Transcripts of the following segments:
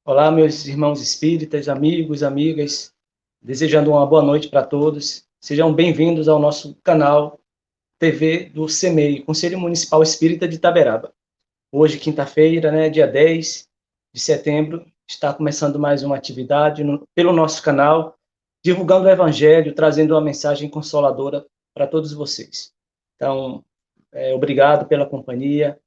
Olá, meus irmãos espíritas, amigos, amigas, desejando uma boa noite para todos. Sejam bem-vindos ao nosso canal TV do CEMEI, Conselho Municipal Espírita de Itaberaba. Hoje, quinta-feira, né, dia 10 de setembro, está começando mais uma atividade pelo nosso canal, divulgando o Evangelho, trazendo uma mensagem consoladora para todos vocês. Então, obrigado pela companhia,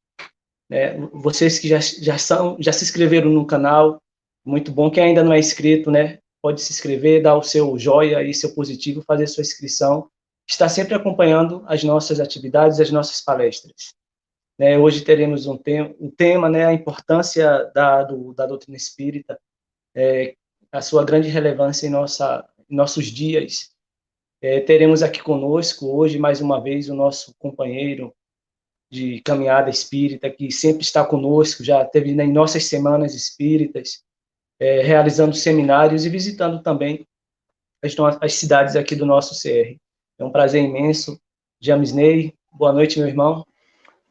né? Vocês que já se inscreveram no canal, muito bom. Quem ainda não é inscrito, né, pode se inscrever, dar o seu joia e seu positivo, fazer sua inscrição. Está sempre acompanhando as nossas atividades, as nossas palestras. Né, hoje teremos um tema, né, a importância da doutrina espírita, a sua grande relevância em nossos dias. Teremos aqui conosco hoje, mais uma vez, o nosso companheiro de caminhada espírita, que sempre está conosco, já teve em nossas semanas espíritas, realizando seminários e visitando também as cidades aqui do nosso CR. É um prazer imenso. James Ney, boa noite, meu irmão.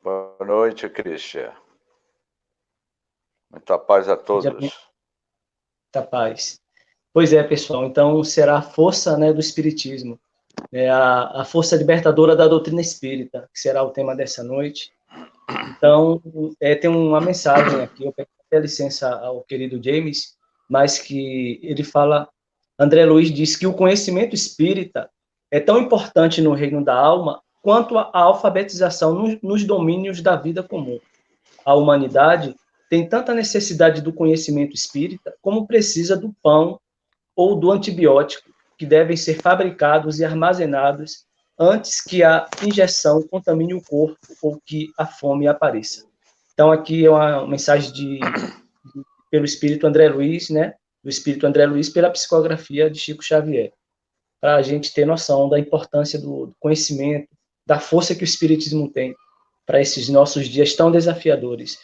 Boa noite, Christian. Muita paz a Seja todos. muita paz. Pois é, pessoal, então será a força, né, do Espiritismo, né, a força libertadora da doutrina espírita, que será o tema dessa noite. Então, tem uma mensagem aqui, eu peço até licença ao querido James, mas que ele fala, André Luiz diz que o conhecimento espírita é tão importante no reino da alma quanto a alfabetização nos domínios da vida comum. A humanidade tem tanta necessidade do conhecimento espírita como precisa do pão ou do antibiótico, que devem ser fabricados e armazenados antes que a injeção contamine o corpo ou que a fome apareça. Então, aqui é uma mensagem pelo Espírito André Luiz, né? Do Espírito André Luiz, pela psicografia de Chico Xavier, para a gente ter noção da importância do conhecimento, da força que o Espiritismo tem para esses nossos dias tão desafiadores.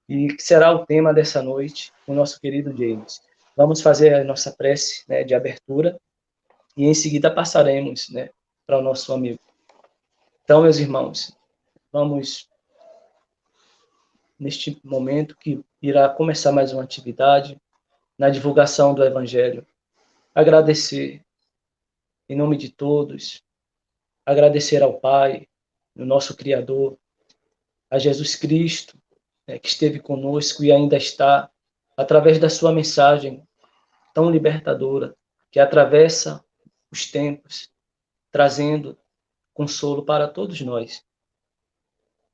E que será o tema dessa noite, o nosso querido James. Vamos fazer a nossa prece, né, de abertura e em seguida passaremos, né, para o nosso amigo. Então, meus irmãos, vamos neste momento que irá começar mais uma atividade na divulgação do Evangelho, agradecer em nome de todos, agradecer ao Pai, o nosso Criador, a Jesus Cristo, né, que esteve conosco e ainda está, através da sua mensagem tão libertadora, que atravessa os tempos, trazendo consolo para todos nós.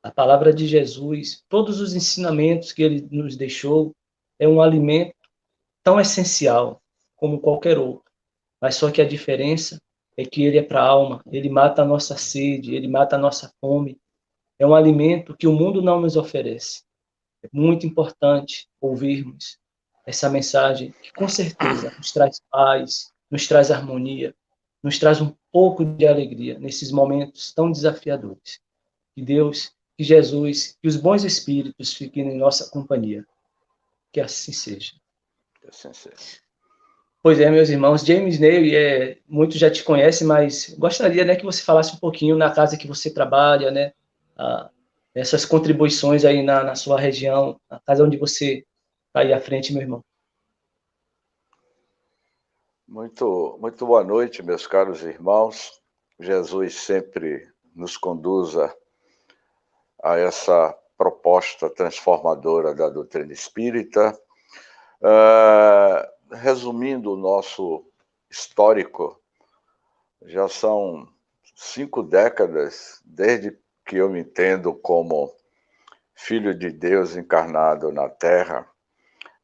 A palavra de Jesus, todos os ensinamentos que ele nos deixou, é um alimento tão essencial como qualquer outro. Mas só que a diferença é que ele é para a alma, ele mata a nossa sede, ele mata a nossa fome. É um alimento que o mundo não nos oferece. É muito importante ouvirmos essa mensagem que com certeza nos traz paz, nos traz harmonia, nos traz um pouco de alegria nesses momentos tão desafiadores. Que Deus, que Jesus, que os bons espíritos fiquem em nossa companhia. Que assim seja. Que assim seja. Pois é, meus irmãos, James Neil, muitos já te conhecem, mas gostaria, né, que você falasse um pouquinho na casa que você trabalha, né, essas contribuições aí na sua região, na casa onde você está aí à frente, meu irmão. Muito boa noite, meus caros irmãos. Jesus sempre nos conduza a essa proposta transformadora da doutrina espírita. Resumindo o nosso histórico, já são 5 décadas desde que eu me entendo como filho de Deus encarnado na Terra.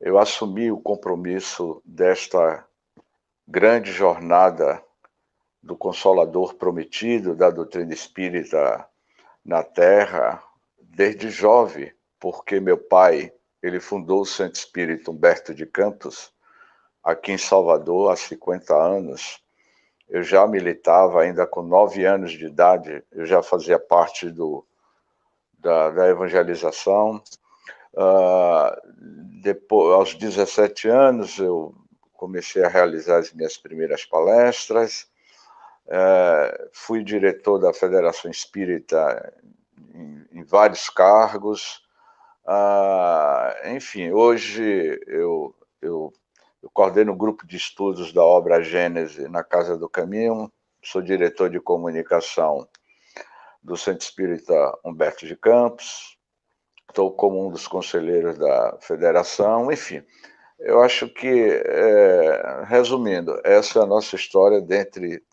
Eu assumi o compromisso desta grande jornada do Consolador prometido da doutrina espírita na Terra desde jovem, porque meu pai ele fundou o Centro Espírita Humberto de Campos aqui em Salvador há 50 anos. Eu já militava ainda com 9 anos de idade, eu já fazia parte da evangelização. Depois, aos 17 anos, eu comecei a realizar as minhas primeiras palestras. Fui diretor da Federação Espírita em vários cargos. Enfim, hoje eu coordeno o grupo de estudos da obra Gênese na Casa do Caminho, sou diretor de comunicação do Centro Espírita Humberto de Campos, estou como um dos conselheiros da federação, enfim. Eu acho que, resumindo, essa é a nossa história dentre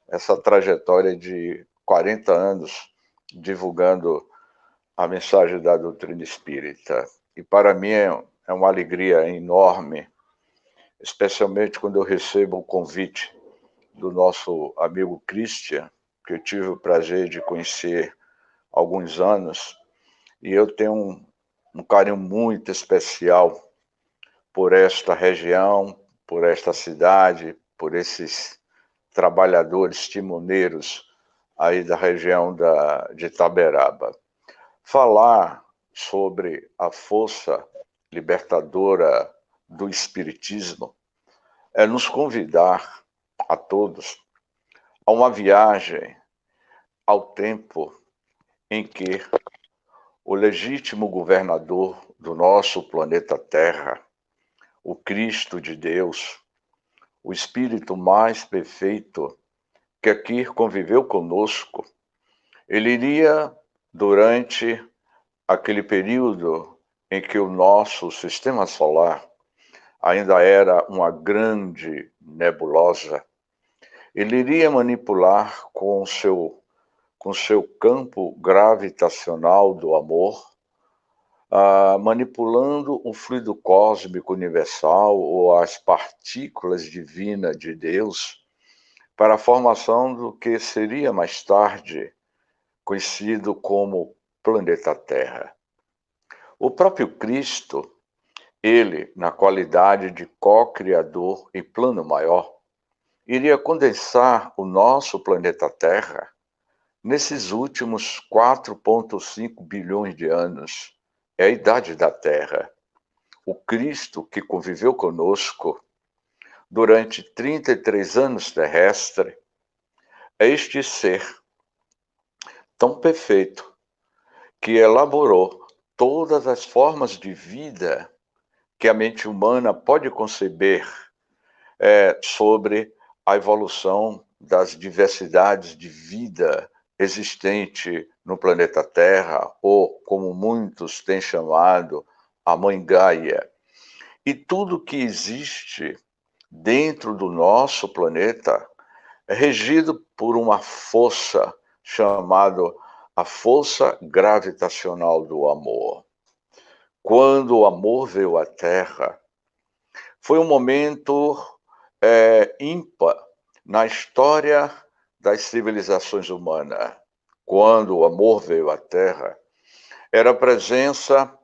essa trajetória de 40 anos divulgando a mensagem da doutrina espírita. E para mim é uma alegria enorme, especialmente quando eu recebo o convite do nosso amigo Christian, que eu tive o prazer de conhecer há alguns anos, e eu tenho um carinho muito especial por esta região, por esta cidade, por esses trabalhadores timoneiros aí da região de Itaberaba. Falar sobre a força libertadora do Espiritismo é nos convidar a todos a uma viagem ao tempo em que o legítimo governador do nosso planeta Terra, o Cristo de Deus, o Espírito mais perfeito que aqui conviveu conosco, ele iria, durante aquele período em que o nosso sistema solar ainda era uma grande nebulosa, ele iria manipular com seu campo gravitacional do amor, manipulando o fluido cósmico universal ou as partículas divinas de Deus para a formação do que seria mais tarde conhecido como planeta Terra. O próprio Cristo, ele, na qualidade de co-criador e plano maior, iria condensar o nosso planeta Terra nesses últimos 4,5 bilhões de anos. É a idade da Terra. O Cristo que conviveu conosco durante 33 anos terrestre é este ser tão perfeito que elaborou todas as formas de vida que a mente humana pode conceber sobre a evolução das diversidades de vida existente no planeta Terra, ou como muitos têm chamado, a Mãe Gaia. E tudo que existe dentro do nosso planeta é regido por uma força chamada a força gravitacional do amor. Quando o amor veio à Terra, foi um momento ímpar na história das civilizações humanas. Quando o amor veio à Terra, era a presença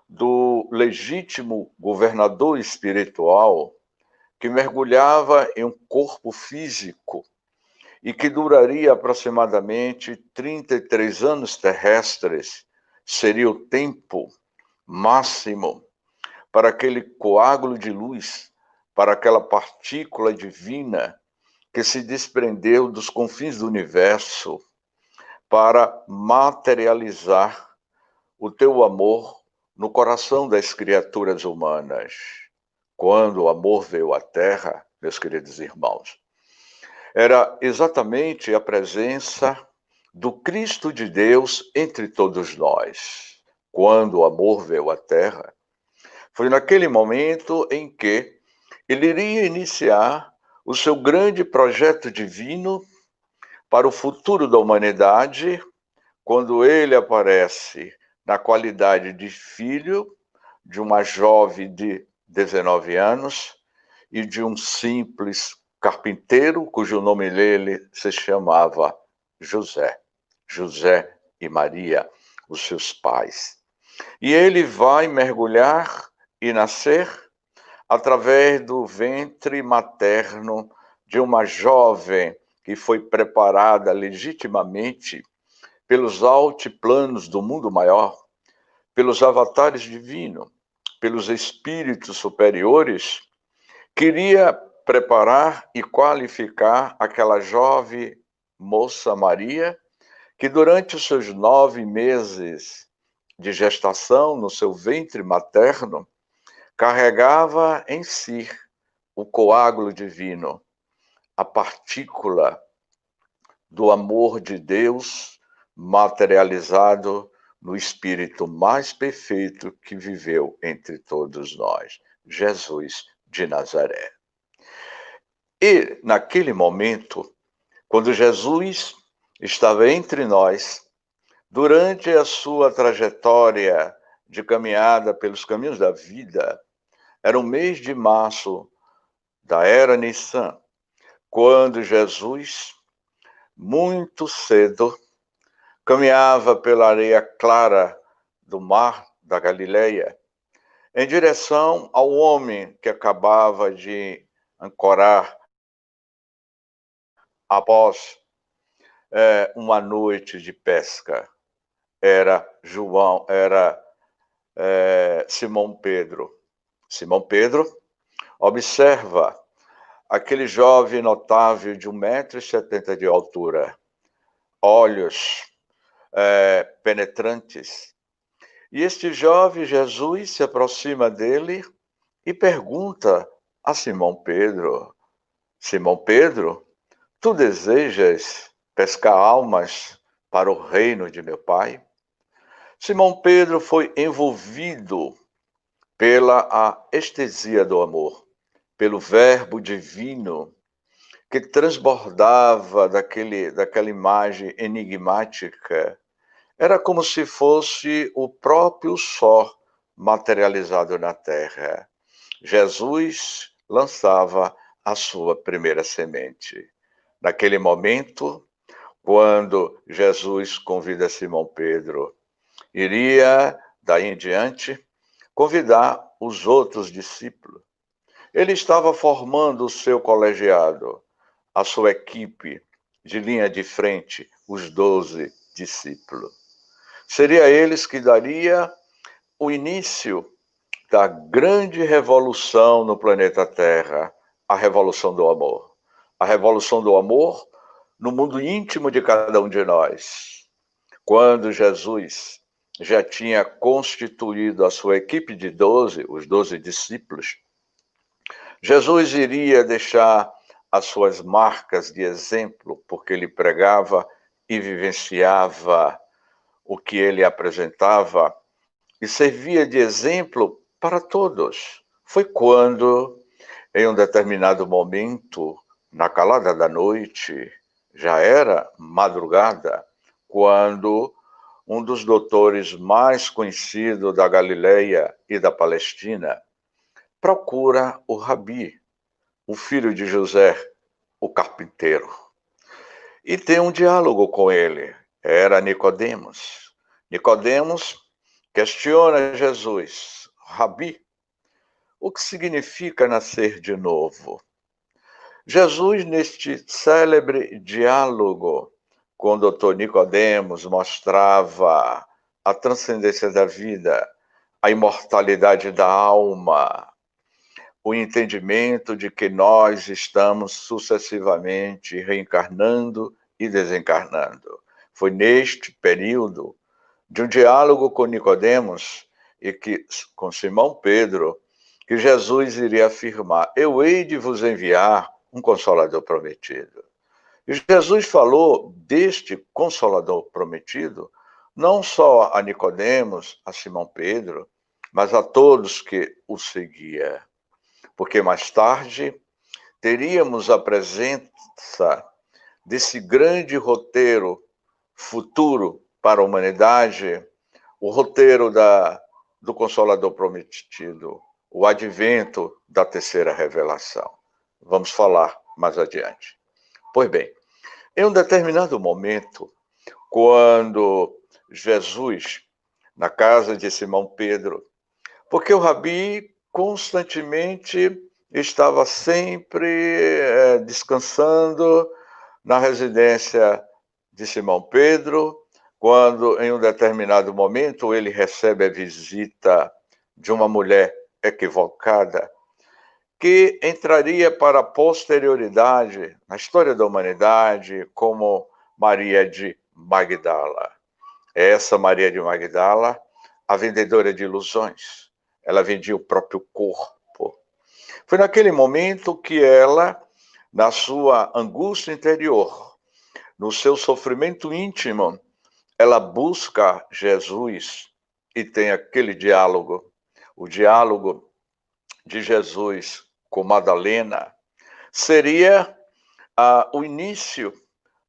do legítimo governador espiritual que mergulhava em um corpo físico e que duraria aproximadamente 33 anos terrestres, seria o tempo máximo para aquele coágulo de luz, para aquela partícula divina que se desprendeu dos confins do universo para materializar o teu amor no coração das criaturas humanas. Quando o amor veio à Terra, meus queridos irmãos, era exatamente a presença do Cristo de Deus entre todos nós. Quando o amor veio à Terra, foi naquele momento em que ele iria iniciar o seu grande projeto divino para o futuro da humanidade, quando ele aparece na qualidade de filho de uma jovem de 19 anos e de um simples carpinteiro, cujo nome dele se chamava José. José e Maria, os seus pais. E ele vai mergulhar e nascer através do ventre materno de uma jovem que foi preparada legitimamente pelos altiplanos do mundo maior, pelos avatares divinos, pelos espíritos superiores, queria preparar e qualificar aquela jovem moça Maria, que durante os seus 9 meses de gestação no seu ventre materno, carregava em si o coágulo divino, a partícula do amor de Deus materializado no Espírito mais perfeito que viveu entre todos nós, Jesus de Nazaré. E, naquele momento, quando Jesus estava entre nós, durante a sua trajetória de caminhada pelos caminhos da vida, era o mês de março da era Nissan, quando Jesus, muito cedo, caminhava pela areia clara do mar da Galileia, em direção ao homem que acabava de ancorar após uma noite de pesca. Era Simão Pedro. Simão Pedro observa aquele jovem notável de 1,70 m de altura, olhos penetrantes. E este jovem Jesus se aproxima dele e pergunta a Simão Pedro: Simão Pedro, tu desejas pescar almas para o reino de meu Pai? Simão Pedro foi envolvido pela estesia do amor, pelo verbo divino que transbordava daquela imagem enigmática. Era como se fosse o próprio sol materializado na terra. Jesus lançava a sua primeira semente. Naquele momento, quando Jesus convida Simão Pedro, iria, daí em diante, convidar os outros discípulos. Ele estava formando o seu colegiado, a sua equipe de linha de frente, os 12 discípulos. Seria eles que daria o início da grande revolução no planeta Terra, a revolução do amor. A revolução do amor no mundo íntimo de cada um de nós. Quando Jesus já tinha constituído a sua equipe de 12, os 12 discípulos, Jesus iria deixar as suas marcas de exemplo, porque ele pregava e vivenciava o que ele apresentava e servia de exemplo para todos. Foi quando, em um determinado momento, na calada da noite, já era madrugada, quando um dos doutores mais conhecidos da Galileia e da Palestina procura o Rabi, o filho de José, o carpinteiro, e tem um diálogo com ele. Era Nicodemos. Nicodemos questiona Jesus: Rabi, o que significa nascer de novo? Jesus, neste célebre diálogo com o doutor Nicodemos, mostrava a transcendência da vida, a imortalidade da alma, o entendimento de que nós estamos sucessivamente reencarnando e desencarnando. Foi neste período de um diálogo com Nicodemos e com Simão Pedro que Jesus iria afirmar: eu hei de vos enviar um Consolador prometido. E Jesus falou deste Consolador prometido não só a Nicodemos, a Simão Pedro, mas a todos que o seguiam. Porque mais tarde teríamos a presença desse grande roteiro futuro para a humanidade, o roteiro do Consolador prometido, o advento da terceira revelação. Vamos falar mais adiante. Pois bem, em um determinado momento, quando Jesus, na casa de Simão Pedro, porque o Rabi constantemente estava sempre descansando na residência de Simão Pedro, quando em um determinado momento ele recebe a visita de uma mulher equivocada, que entraria para a posterioridade na história da humanidade como Maria de Magdala. Essa Maria de Magdala, a vendedora de ilusões, ela vendia o próprio corpo. Foi naquele momento que ela, na sua angústia interior, no seu sofrimento íntimo, ela busca Jesus e tem aquele diálogo, o diálogo de Jesus com Madalena, seria o início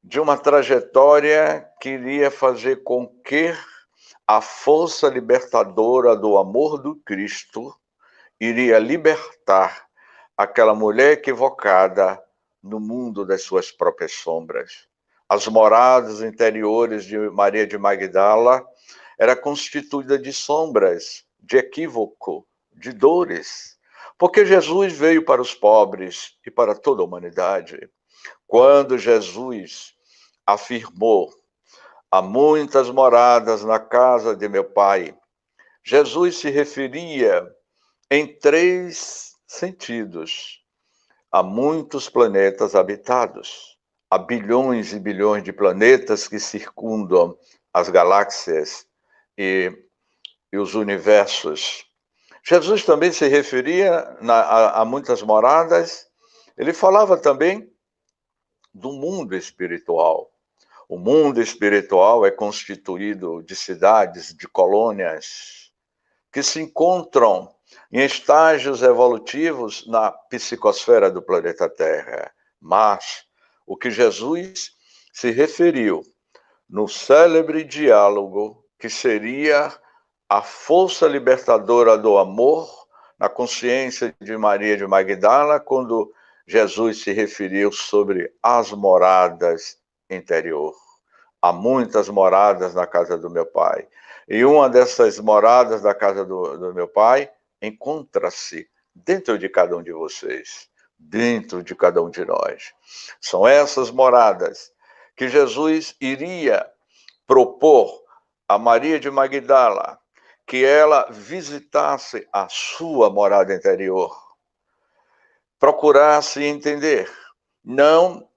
de uma trajetória que iria fazer com que a força libertadora do amor do Cristo iria libertar aquela mulher equivocada no mundo das suas próprias sombras. As moradas interiores de Maria de Magdala era constituída de sombras, de equívoco, de dores, porque Jesus veio para os pobres e para toda a humanidade. Quando Jesus afirmou: há muitas moradas na casa de meu Pai, Jesus se referia em 3 sentidos. Há muitos planetas habitados. Há bilhões e bilhões de planetas que circundam as galáxias e os universos. Jesus também se referia a muitas moradas. Ele falava também do mundo espiritual. O mundo espiritual é constituído de cidades, de colônias, que se encontram em estágios evolutivos na psicosfera do planeta Terra. Mas o que Jesus se referiu no célebre diálogo, que seria a força libertadora do amor, na consciência de Maria de Magdala, quando Jesus se referiu sobre as moradas interior. Há muitas moradas na casa do meu Pai. E uma dessas moradas da casa do meu Pai encontra-se dentro de cada um de vocês, dentro de cada um de nós. São essas moradas que Jesus iria propor a Maria de Magdala, que ela visitasse a sua morada interior, procurasse entender, não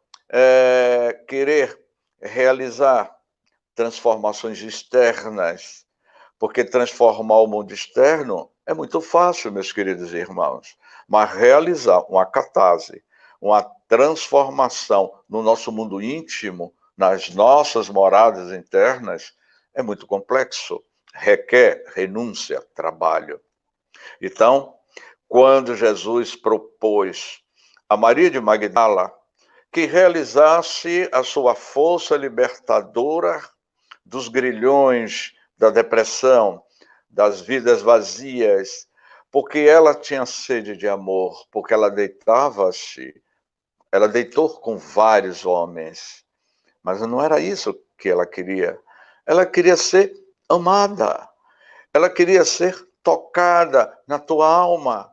querer realizar transformações externas, porque transformar o mundo externo é muito fácil, meus queridos irmãos, mas realizar uma catarse, uma transformação no nosso mundo íntimo, nas nossas moradas internas, é muito complexo, requer renúncia, trabalho. Então, quando Jesus propôs a Maria de Magdala que realizasse a sua força libertadora dos grilhões da depressão, das vidas vazias, porque ela tinha sede de amor, porque ela deitou com vários homens, mas não era isso que ela queria. Ela queria ser amada, ela queria ser tocada na tua alma,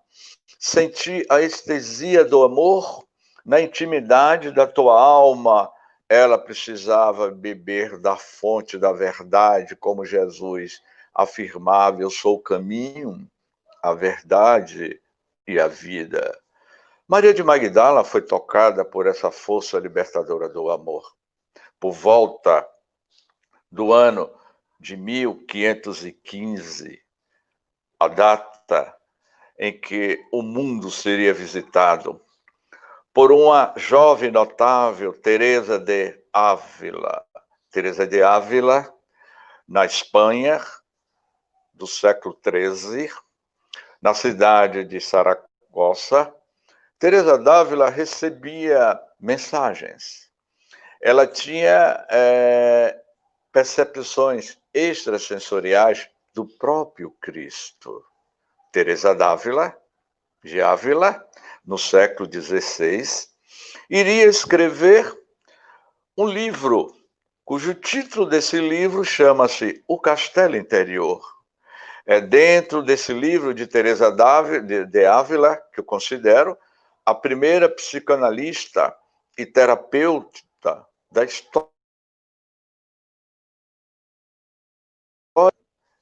sentir a estesia do amor na intimidade da tua alma. Ela precisava beber da fonte da verdade, como Jesus afirmava: eu sou o caminho, a verdade e a vida. Maria de Magdala foi tocada por essa força libertadora do amor. Por volta do ano de 1515, a data em que o mundo seria visitado por uma jovem notável, Teresa de Ávila. Teresa de Ávila, na Espanha, do século XIII, na cidade de Saragossa, Teresa de Ávila recebia mensagens. Ela tinha percepções extrasensoriais do próprio Cristo. Teresa de Ávila, no século XVI, iria escrever um livro, cujo título desse livro chama-se O Castelo Interior. É dentro desse livro de Teresa de Ávila, que eu considero a primeira psicanalista e terapeuta da história.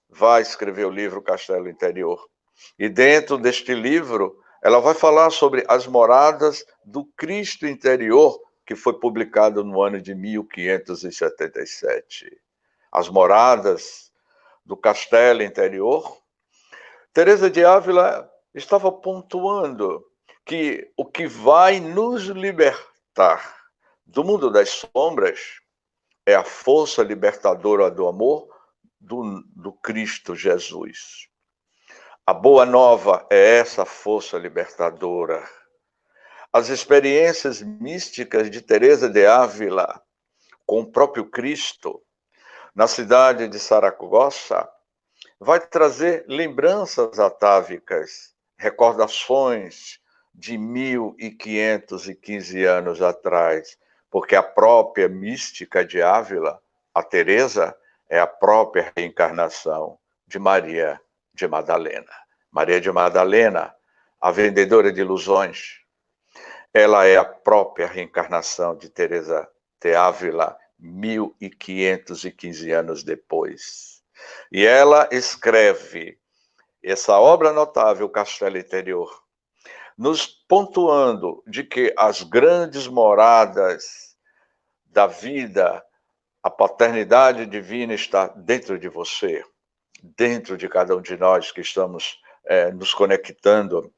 Vai escrever o livro Castelo Interior. E dentro deste livro, ela vai falar sobre as moradas do Cristo interior, que foi publicado no ano de 1577. As moradas do Castelo Interior. Teresa de Ávila estava pontuando que o que vai nos libertar do mundo das sombras é a força libertadora do amor do Cristo Jesus. A boa nova é essa força libertadora. As experiências místicas de Teresa de Ávila com o próprio Cristo na cidade de Saragossa vai trazer lembranças atávicas, recordações de 1515 anos atrás, porque a própria mística de Ávila, a Teresa, é a própria reencarnação de Maria de Madalena. Maria de Madalena, a vendedora de ilusões, ela é a própria reencarnação de Teresa de Ávila, 1515 anos depois. E ela escreve essa obra notável, Castelo Interior, nos pontuando de que as grandes moradas da vida, a paternidade divina está dentro de você, dentro de cada um de nós que estamos nos conectando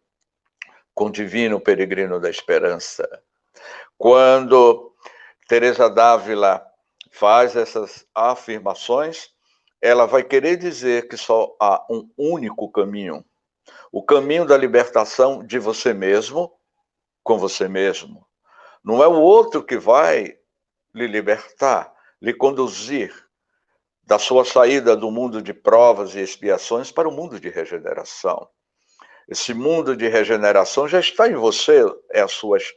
com o divino peregrino da esperança. Quando Teresa d'Ávila faz essas afirmações, ela vai querer dizer que só há um único caminho, o caminho da libertação de você mesmo, com você mesmo. Não é o outro que vai lhe libertar, lhe conduzir da sua saída do mundo de provas e expiações para o mundo de regeneração. Esse mundo de regeneração já está em você, é as suas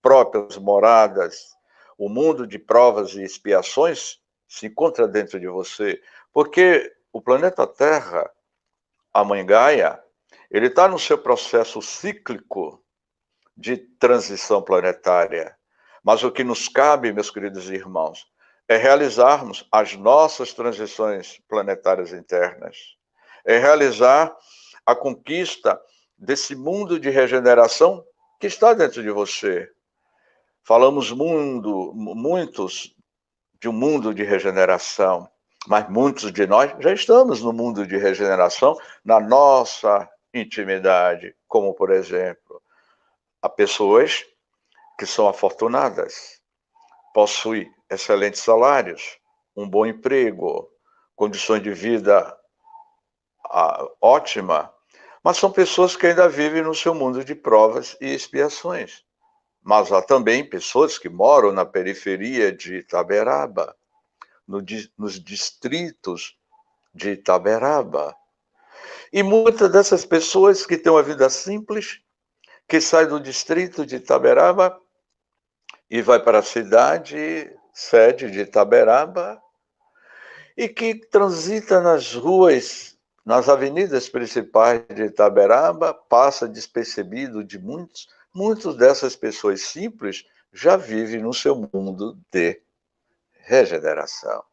próprias moradas. O mundo de provas e expiações se encontra dentro de você, porque o planeta Terra, a Mãe Gaia, ele está no seu processo cíclico de transição planetária. Mas o que nos cabe, meus queridos irmãos, é realizarmos as nossas transições planetárias internas, é realizar a conquista desse mundo de regeneração que está dentro de você. Falamos muitos de um mundo de regeneração, mas muitos de nós já estamos no mundo de regeneração na nossa intimidade, como, por exemplo, há pessoas que são afortunadas, possuem excelentes salários, um bom emprego, condições de vida ótima, mas são pessoas que ainda vivem no seu mundo de provas e expiações. Mas há também pessoas que moram na periferia de Itaberaba, nos distritos de Itaberaba. E muitas dessas pessoas que têm uma vida simples, que saem do distrito de Itaberaba e vai para a cidade sede de Itaberaba e que transita nas ruas, nas avenidas principais de Itaberaba, passa despercebido de muitas dessas pessoas simples já vivem no seu mundo de regeneração.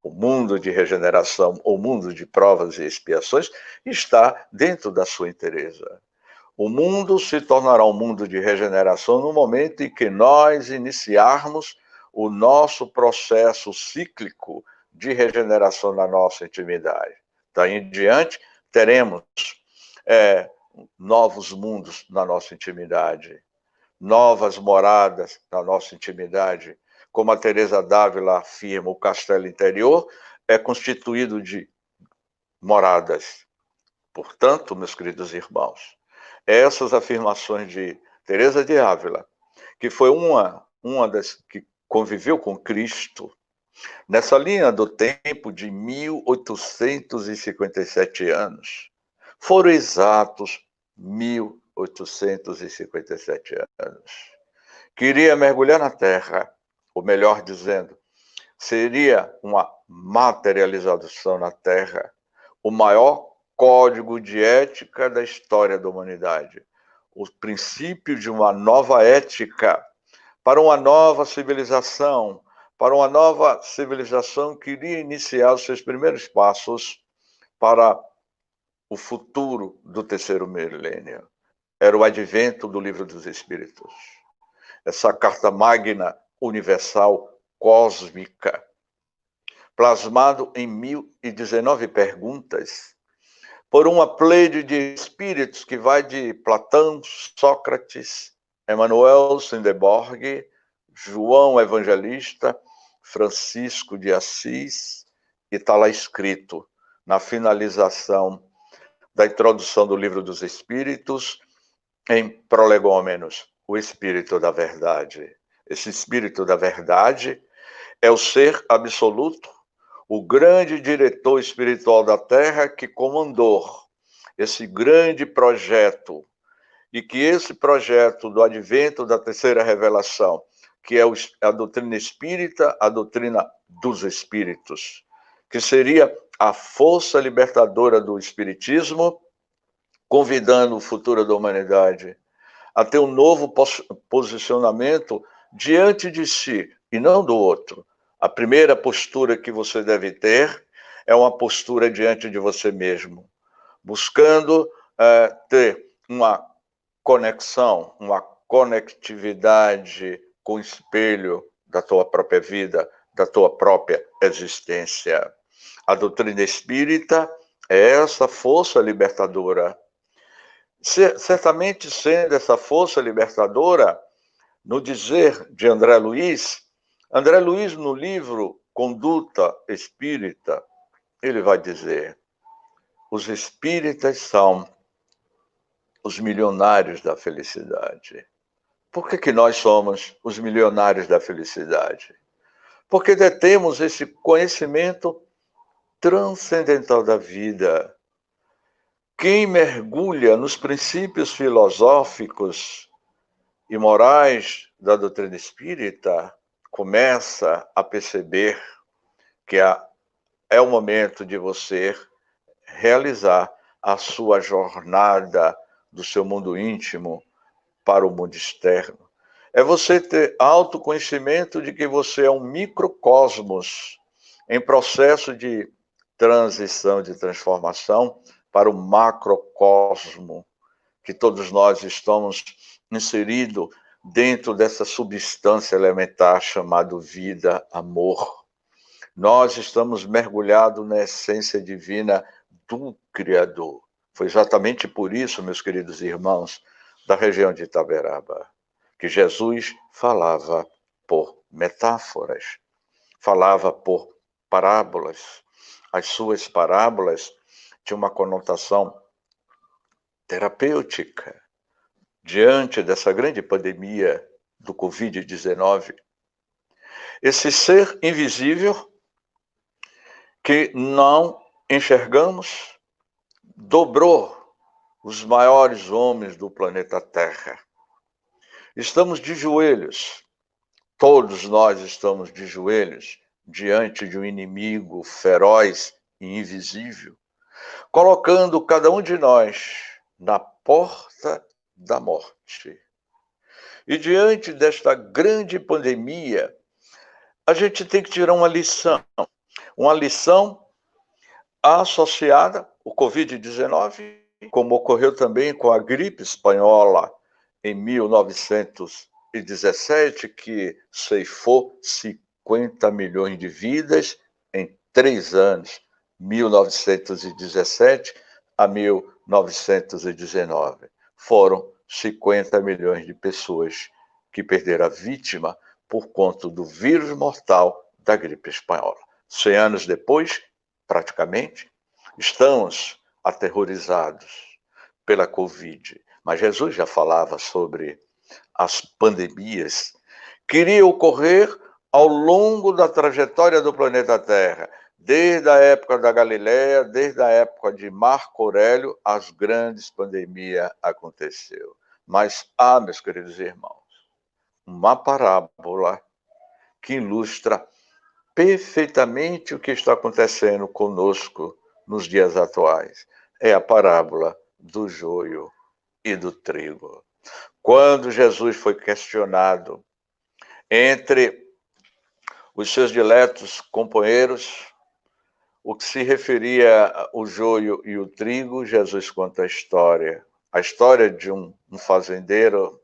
O mundo de regeneração, o mundo de provas e expiações, está dentro da sua inteireza. O mundo se tornará um mundo de regeneração no momento em que nós iniciarmos o nosso processo cíclico de regeneração na nossa intimidade. Daí em diante, teremos novos mundos na nossa intimidade, novas moradas na nossa intimidade. Como a Teresa d'Ávila afirma, o castelo interior é constituído de moradas. Portanto, meus queridos irmãos, essas afirmações de Teresa de Ávila, que foi uma das que conviveu com Cristo, nessa linha do tempo de 1857 anos, foram exatos 1857 anos. Queria mergulhar na Terra, ou melhor dizendo, seria uma materialização na Terra, o maior código de ética da história da humanidade, o princípio de uma nova ética para uma nova civilização, que iria iniciar os seus primeiros passos para o futuro do terceiro milênio. Era o advento do Livro dos Espíritos. Essa carta magna, universal, cósmica, plasmado em 1019 perguntas, por uma pleide de espíritos que vai de Platão, Sócrates, Emmanuel Swedenborg, João Evangelista, Francisco de Assis, e está lá escrito, na finalização da introdução do Livro dos Espíritos, em Prolegômenos, o Espírito da Verdade. Esse Espírito da Verdade é o ser absoluto, o grande diretor espiritual da Terra que comandou esse grande projeto, e que esse projeto do advento da terceira revelação, que é a doutrina espírita, a doutrina dos espíritos, que seria a força libertadora do espiritismo, convidando o futuro da humanidade a ter um novo posicionamento diante de si e não do outro. A primeira postura que você deve ter é uma postura diante de você mesmo, buscando ter uma conexão, uma conectividade com o espelho da tua própria vida, da tua própria existência. A doutrina espírita é essa força libertadora. Certamente sendo essa força libertadora, no dizer de André Luiz no livro Conduta Espírita, ele vai dizer: os espíritas são os milionários da felicidade. Por que nós somos os milionários da felicidade? Porque detemos esse conhecimento transcendental da vida. Quem mergulha nos princípios filosóficos e morais da doutrina espírita começa a perceber que é o momento de você realizar a sua jornada do seu mundo íntimo para o mundo externo. É você ter autoconhecimento de que você é um microcosmos em processo de transição, de transformação para o macrocosmo, que todos nós estamos inseridos dentro dessa substância elementar chamada vida, amor. Nós estamos mergulhados na essência divina do Criador. Foi exatamente por isso, meus queridos irmãos, da região de Itaberaba, que Jesus falava por metáforas, falava por parábolas. As suas parábolas tinham uma conotação terapêutica diante dessa grande pandemia do Covid-19. Esse ser invisível que não enxergamos dobrou os maiores homens do planeta Terra. Estamos de joelhos, todos nós estamos de joelhos diante de um inimigo feroz e invisível, colocando cada um de nós na porta da morte. E diante desta grande pandemia, a gente tem que tirar uma lição associada ao Covid-19, como ocorreu também com a gripe espanhola em 1917, que ceifou 50 milhões de vidas em 3 anos, 1917 a 1919. Foram 50 milhões de pessoas que perderam a vítima por conta do vírus mortal da gripe espanhola. 100 anos depois, praticamente, estamos aterrorizados pela Covid. Mas Jesus já falava sobre as pandemias que iriam ocorrer ao longo da trajetória do planeta Terra. Desde a época da Galileia, desde a época de Marco Aurélio, as grandes pandemias aconteceram. Mas meus queridos irmãos, uma parábola que ilustra perfeitamente o que está acontecendo conosco nos dias atuais. É a parábola do joio e do trigo. Quando Jesus foi questionado entre os seus diletos companheiros, o que se referia ao joio e o trigo, Jesus conta a história de um fazendeiro,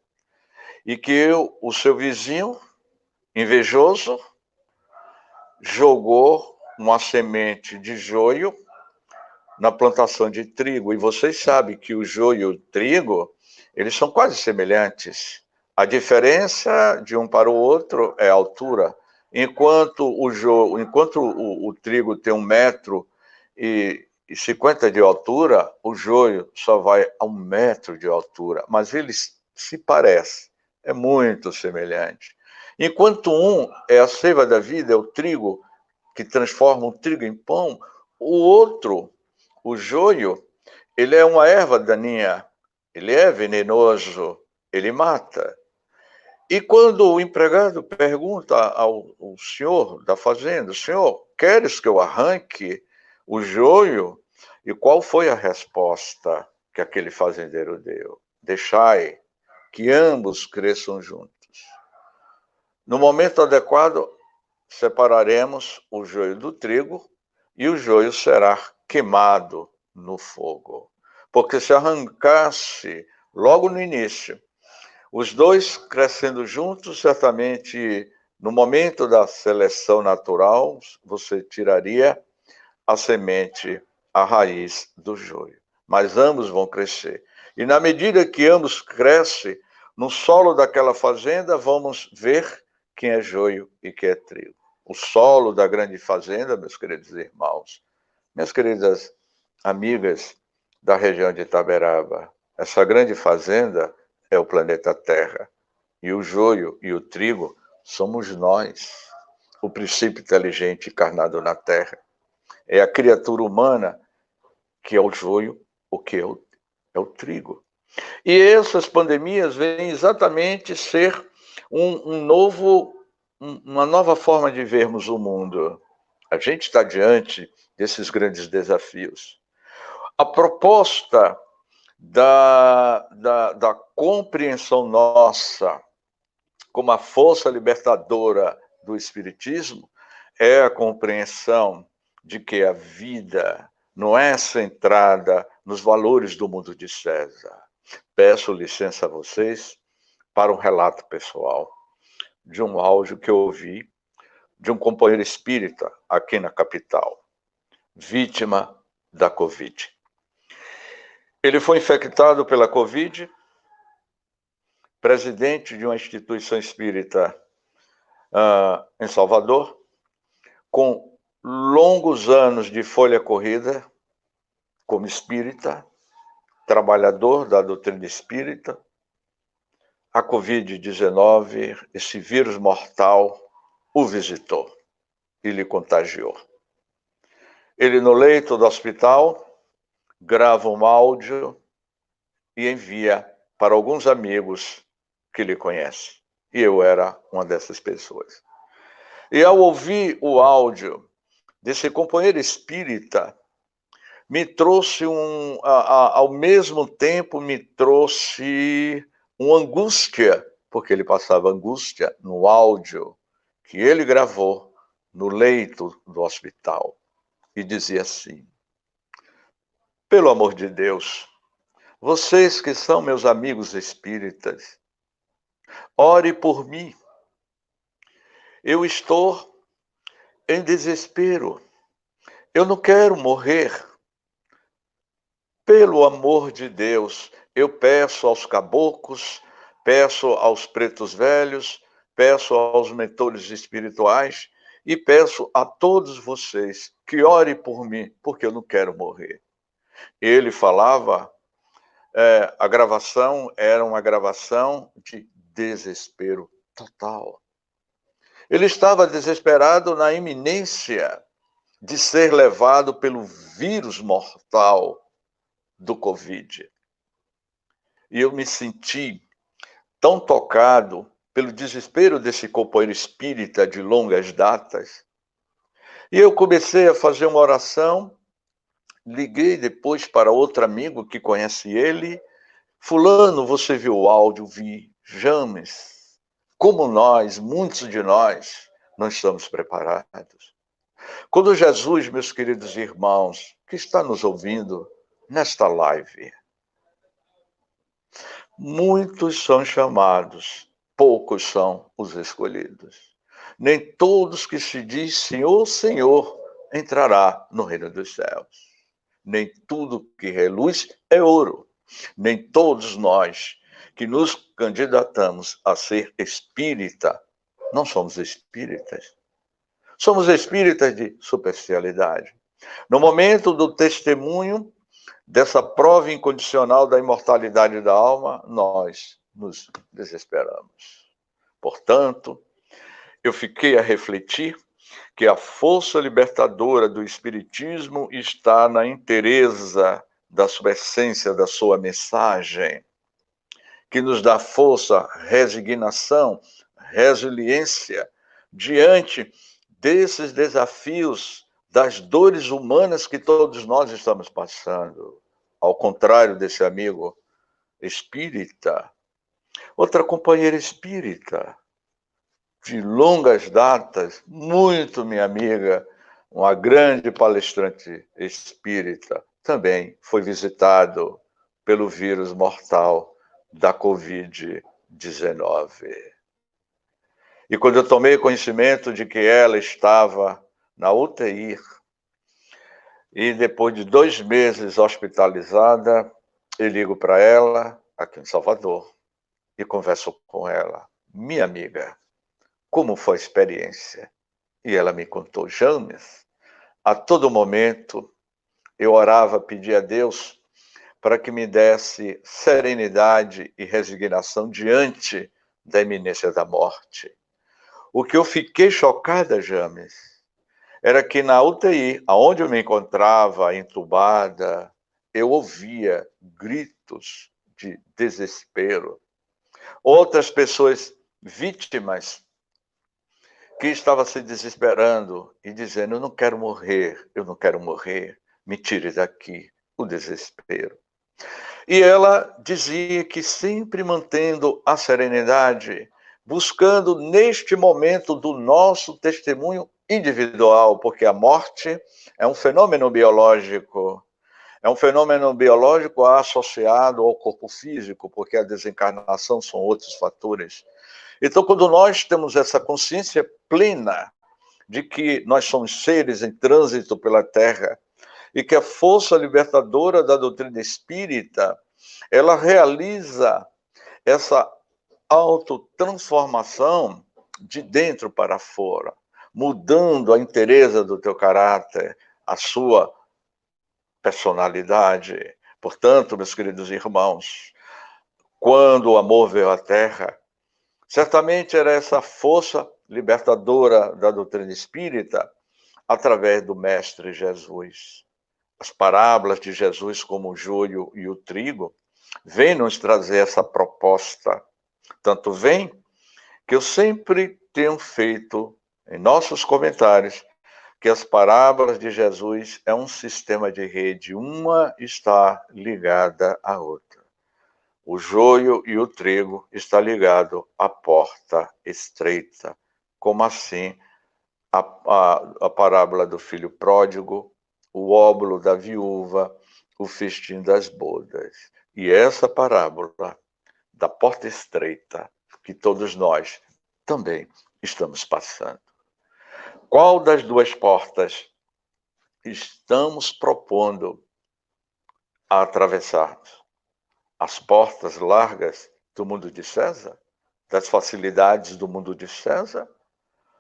e que o seu vizinho, invejoso, jogou uma semente de joio na plantação de trigo. E vocês sabem que o joio e o trigo, eles são quase semelhantes. A diferença de um para o outro é a altura. Enquanto o trigo tem 1,50 m de altura, o joio só vai a 1 metro de altura. Mas eles se parecem, é muito semelhante. Enquanto um é a seiva da vida, é o trigo que transforma o trigo em pão, o outro, o joio, ele é uma erva daninha, ele é venenoso, ele mata. E quando o empregado pergunta ao senhor da fazenda, senhor, queres que eu arranque o joio? E qual foi a resposta que aquele fazendeiro deu? Deixai que ambos cresçam juntos. No momento adequado, separaremos o joio do trigo e o joio será queimado no fogo. Porque se arrancasse logo no início, os dois crescendo juntos, certamente no momento da seleção natural, você tiraria a semente, a raiz do joio. Mas ambos vão crescer. E na medida que ambos crescem, no solo daquela fazenda, vamos ver quem é joio e quem é trigo. O solo da grande fazenda, meus queridos irmãos, minhas queridas amigas da região de Itaberaba, essa grande fazenda é o planeta Terra. E o joio e o trigo somos nós, o princípio inteligente encarnado na Terra. É a criatura humana que é o joio, o que é o trigo. E essas pandemias vêm exatamente ser uma nova forma de vermos o mundo. A gente está diante desses grandes desafios. A proposta da compreensão nossa como a força libertadora do Espiritismo é a compreensão de que a vida não é centrada nos valores do mundo de César. Peço licença a vocês para um relato pessoal de um áudio que eu ouvi de um companheiro espírita aqui na capital, vítima da Covid. Ele foi infectado pela Covid, presidente de uma instituição espírita em Salvador, com longos anos de folha corrida como espírita, trabalhador da doutrina espírita. A Covid-19, esse vírus mortal, o visitou e lhe contagiou. Ele, no leito do hospital, grava um áudio e envia para alguns amigos que lhe conhecem. E eu era uma dessas pessoas. E ao ouvir o áudio desse companheiro espírita, me trouxe ao mesmo tempo me trouxe uma angústia, porque ele passava angústia no áudio que ele gravou no leito do hospital. E dizia assim: pelo amor de Deus, vocês que são meus amigos espíritas, ore por mim. Eu estou em desespero. Eu não quero morrer. Pelo amor de Deus, eu peço aos caboclos, peço aos pretos velhos, peço aos mentores espirituais e peço a todos vocês que orem por mim, porque eu não quero morrer. Ele falava, a gravação era uma gravação de desespero total. Ele estava desesperado na iminência de ser levado pelo vírus mortal do Covid. E eu me senti tão tocado pelo desespero desse companheiro espírita de longas datas. E eu comecei a fazer uma oração, liguei depois para outro amigo que conhece ele. Fulano, você viu o áudio? Vi. James, como nós, muitos de nós, não estamos preparados. Quando Jesus, meus queridos irmãos, que está nos ouvindo nesta live, muitos são chamados, poucos são os escolhidos. Nem todos que se diz Senhor, Senhor, entrará no reino dos céus. nem tudo que reluz é ouro. Nem todos nós que nos candidatamos a ser espírita, não somos espíritas. Somos espíritas de superficialidade. No momento do testemunho dessa prova incondicional da imortalidade da alma, nós nos desesperamos. Portanto, eu fiquei a refletir que a força libertadora do Espiritismo está na inteireza da sua essência, da sua mensagem, que nos dá força, resignação, resiliência diante desses desafios, das dores humanas que todos nós estamos passando. Ao contrário desse amigo espírita, outra companheira espírita, de longas datas, muito minha amiga, uma grande palestrante espírita, também foi visitado pelo vírus mortal da Covid-19. E quando eu tomei conhecimento de que ela estava na UTI, e depois de 2 meses hospitalizada, eu ligo para ela, aqui em Salvador, e converso com ela. Minha amiga, como foi a experiência? E ela me contou: James, a todo momento eu orava, pedia a Deus para que me desse serenidade e resignação diante da iminência da morte. O que eu fiquei chocada, James, era que na UTI, onde eu me encontrava entubada, eu ouvia gritos de desespero. Outras pessoas vítimas que estavam se desesperando e dizendo: eu não quero morrer, me tire daqui, o desespero. E ela dizia que sempre mantendo a serenidade, buscando neste momento do nosso testemunho individual, porque a morte é um fenômeno biológico, associado ao corpo físico, porque a desencarnação são outros fatores. Então, quando nós temos essa consciência plena de que nós somos seres em trânsito pela Terra e que a força libertadora da doutrina espírita, ela realiza essa autotransformação de dentro para fora, mudando a inteireza do teu caráter, a sua personalidade. Portanto, meus queridos irmãos, quando o amor veio à Terra, certamente era essa força libertadora da doutrina espírita através do Mestre Jesus. As parábolas de Jesus, como o joio e o trigo, vêm nos trazer essa proposta. Tanto vem que eu sempre tenho feito em nossos comentários que as parábolas de Jesus é um sistema de rede, uma está ligada à outra. O joio e o trigo está ligado à porta estreita. Como assim? A parábola do filho pródigo, o óbolo da viúva, o festim das bodas. E essa parábola da porta estreita que todos nós também estamos passando. Qual das duas portas estamos propondo a atravessarmos? As portas largas do mundo de César? Das facilidades do mundo de César?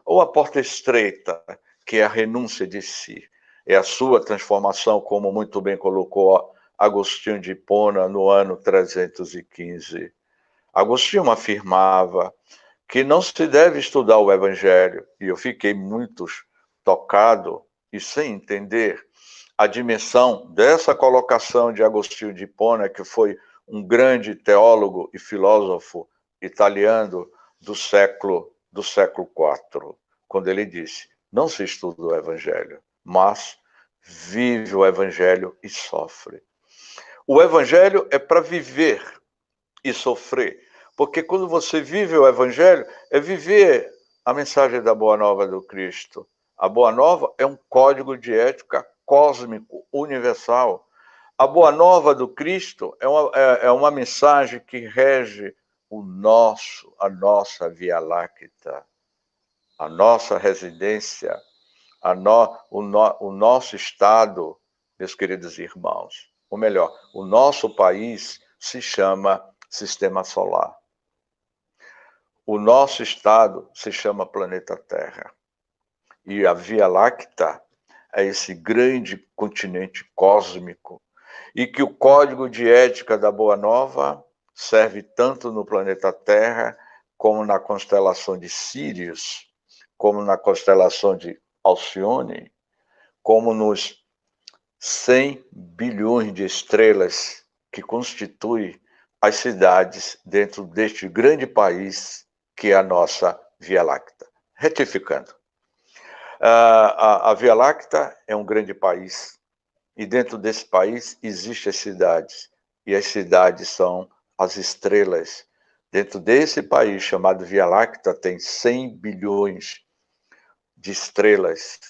Ou a porta estreita, que é a renúncia de si? É a sua transformação, como muito bem colocou Agostinho de Hipona no ano 315. Agostinho afirmava que não se deve estudar o Evangelho, e eu fiquei muito tocado e sem entender a dimensão dessa colocação de Agostinho de Hipona, que foi um grande teólogo e filósofo italiano do século IV, quando ele disse: não se estuda o Evangelho, mas vive o Evangelho e sofre. O Evangelho é para viver e sofrer, porque quando você vive o Evangelho, é viver a mensagem da Boa Nova do Cristo. A Boa Nova é um código de ética cósmico, universal. A Boa Nova do Cristo é uma mensagem que rege a nossa Via Láctea, a nossa residência, o nosso estado meus queridos irmãos. Ou melhor, o nosso país se chama Sistema Solar. O nosso estado se chama Planeta Terra. E a Via Láctea é esse grande continente cósmico. E que o código de ética da Boa Nova serve tanto no planeta Terra, como na constelação de Sírius, como na constelação de Alcione, como nos 100 bilhões de estrelas que constituem as cidades dentro deste grande país que é a nossa Via Láctea. Retificando, a Via Láctea é um grande país, e dentro desse país existem as cidades, e as cidades são as estrelas. Dentro desse país chamado Via Láctea tem 100 bilhões de estrelas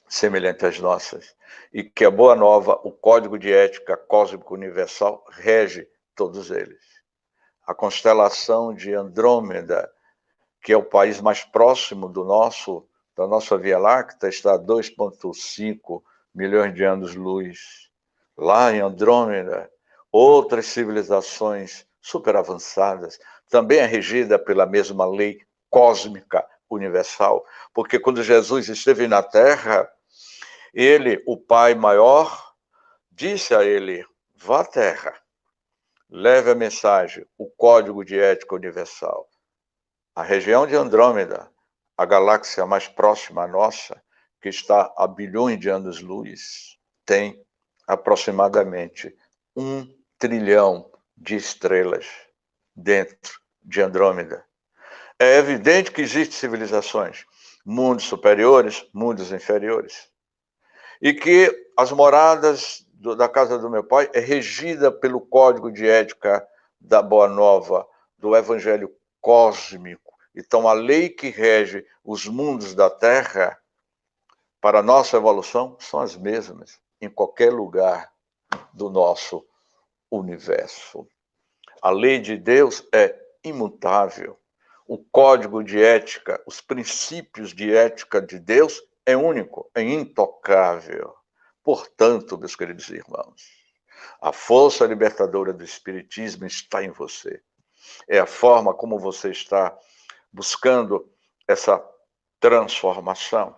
semelhantes às nossas, e que a Boa Nova, o Código de Ética Cósmico Universal, rege todos eles. A constelação de Andrômeda, que é o país mais próximo da nossa Via Láctea, está a 2,5 milhões de anos-luz. Lá em Andrômeda, outras civilizações super avançadas, também é regida pela mesma lei cósmica universal, porque quando Jesus esteve na Terra, ele, o Pai maior, disse a ele: vá à Terra, leve a mensagem, o código de ética universal. A região de Andrômeda, a galáxia mais próxima à nossa, que está a bilhões de anos-luz, tem aproximadamente 1 trilhão de estrelas dentro de Andrômeda. É evidente que existem civilizações, mundos superiores, mundos inferiores, e que as moradas da casa do meu pai é regida pelo código de ética da Boa Nova, do Evangelho cósmico. Então, a lei que rege os mundos da Terra para a nossa evolução são as mesmas em qualquer lugar do nosso universo. A lei de Deus é imutável. O código de ética, os princípios de ética de Deus é único, é intocável. Portanto, meus queridos irmãos, a força libertadora do Espiritismo está em você. É a forma como você está buscando essa transformação,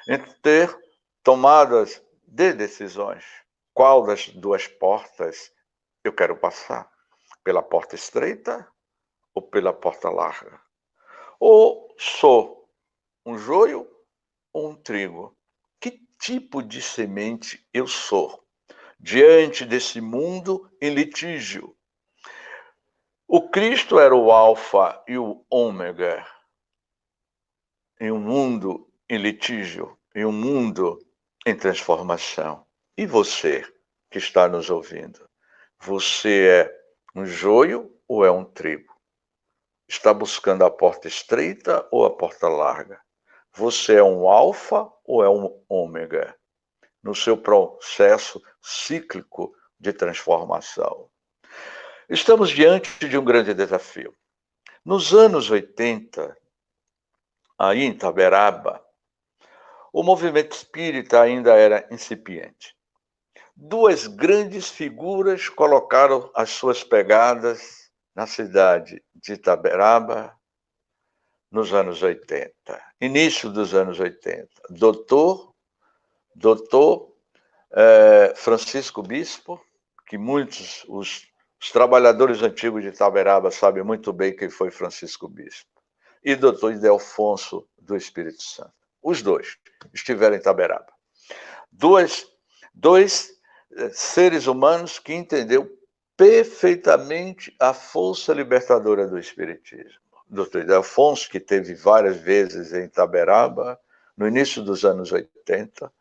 entre ter tomadas de decisões. Qual das duas portas eu quero passar? Pela porta estreita ou pela porta larga? Ou sou um joio ou um trigo? Que tipo de semente eu sou diante desse mundo em litígio? O Cristo era o alfa e o ômega em um mundo em litígio, em um mundo em transformação. E você que está nos ouvindo? Você é um joio ou é um trigo? Está buscando a porta estreita ou a porta larga? Você é um alfa ou é um ômega no seu processo cíclico de transformação? Estamos diante de um grande desafio. Nos anos 80, aí em Itaberaba, o movimento espírita ainda era incipiente. Duas grandes figuras colocaram as suas pegadas na cidade de Itaberaba nos anos 80, início dos anos 80. Doutor Francisco Bispo, que muitos, os trabalhadores antigos de Itaberaba sabem muito bem quem foi Francisco Bispo, e doutor Ildefonso do Espírito Santo. Os dois estiveram em Itaberaba. Dois seres humanos que entenderam perfeitamente a força libertadora do Espiritismo. Dr. Ildefonso, que teve várias vezes em Itaberaba, no início dos anos 80.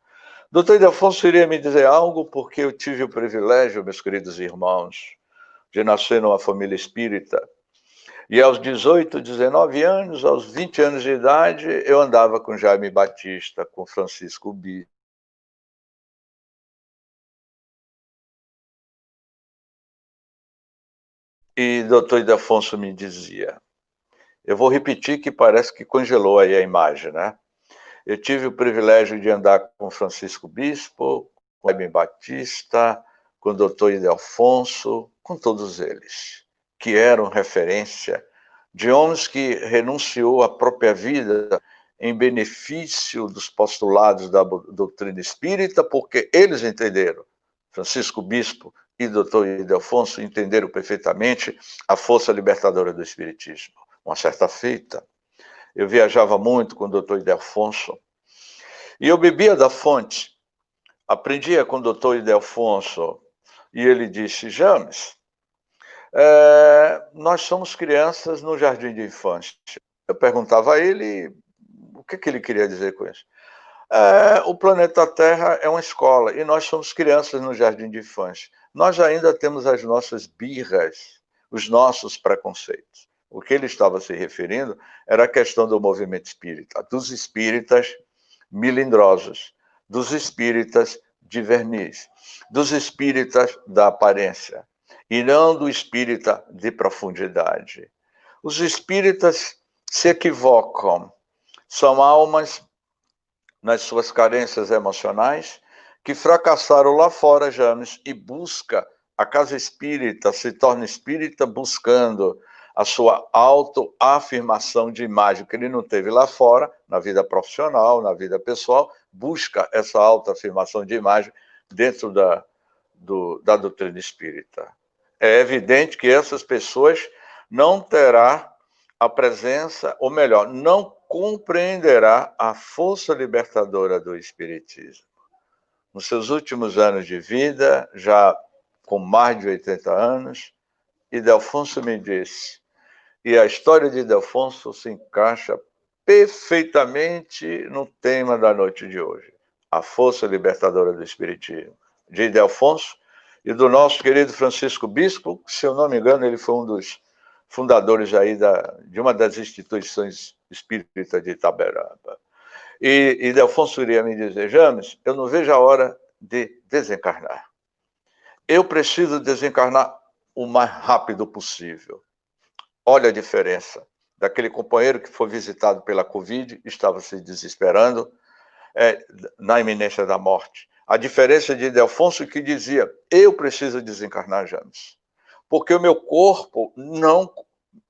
Dr. Ildefonso iria me dizer algo, porque eu tive o privilégio, meus queridos irmãos, de nascer numa família espírita. E aos 18, 19 anos, aos 20 anos de idade, eu andava com Jaime Batista, com Francisco Bispo. E Dr. Ildefonso me dizia, eu vou repetir que parece que congelou aí a imagem, né? Eu tive o privilégio de andar com Francisco Bispo, com Jaime Batista, com o doutor Ildefonso, com todos eles, que eram referência de homens que renunciou à própria vida em benefício dos postulados da doutrina espírita, porque eles entenderam, Francisco Bispo e doutor Ildefonso entenderam perfeitamente a força libertadora do espiritismo. Uma certa feita, eu viajava muito com o doutor Ildefonso, e eu bebia da fonte, aprendia com o doutor Ildefonso, e ele disse: James, nós somos crianças no jardim de infância. Eu perguntava a ele o que ele queria dizer com isso. O planeta Terra é uma escola e nós somos crianças no jardim de infância. Nós ainda temos as nossas birras, os nossos preconceitos. O que ele estava se referindo era a questão do movimento espírita, dos espíritas melindrosos, dos espíritas de verniz, dos espíritas da aparência, e não do espírita de profundidade. Os espíritas se equivocam, são almas nas suas carências emocionais que fracassaram lá fora, James, e busca a casa espírita, se torna espírita buscando a sua autoafirmação de imagem que ele não teve lá fora, na vida profissional, na vida pessoal, busca essa autoafirmação de imagem dentro da doutrina espírita. É evidente que essas pessoas não terá a presença, ou melhor, não compreenderá a força libertadora do espiritismo. Nos seus últimos anos de vida, já com mais de 80 anos, Ildefonso me disse, e a história de Ildefonso se encaixa perfeitamente no tema da noite de hoje, a força libertadora do espiritismo, de Ildefonso e do nosso querido Francisco Bispo, que, se eu não me engano, ele foi um dos fundadores aí de uma das instituições espíritas de Itaberaba. E Ildefonso iria me dizer: James, eu não vejo a hora de desencarnar. Eu preciso desencarnar o mais rápido possível. Olha a diferença daquele companheiro que foi visitado pela Covid, estava se desesperando, na iminência da morte. A diferença de Ildefonso, que dizia: eu preciso desencarnar, James, porque o meu corpo não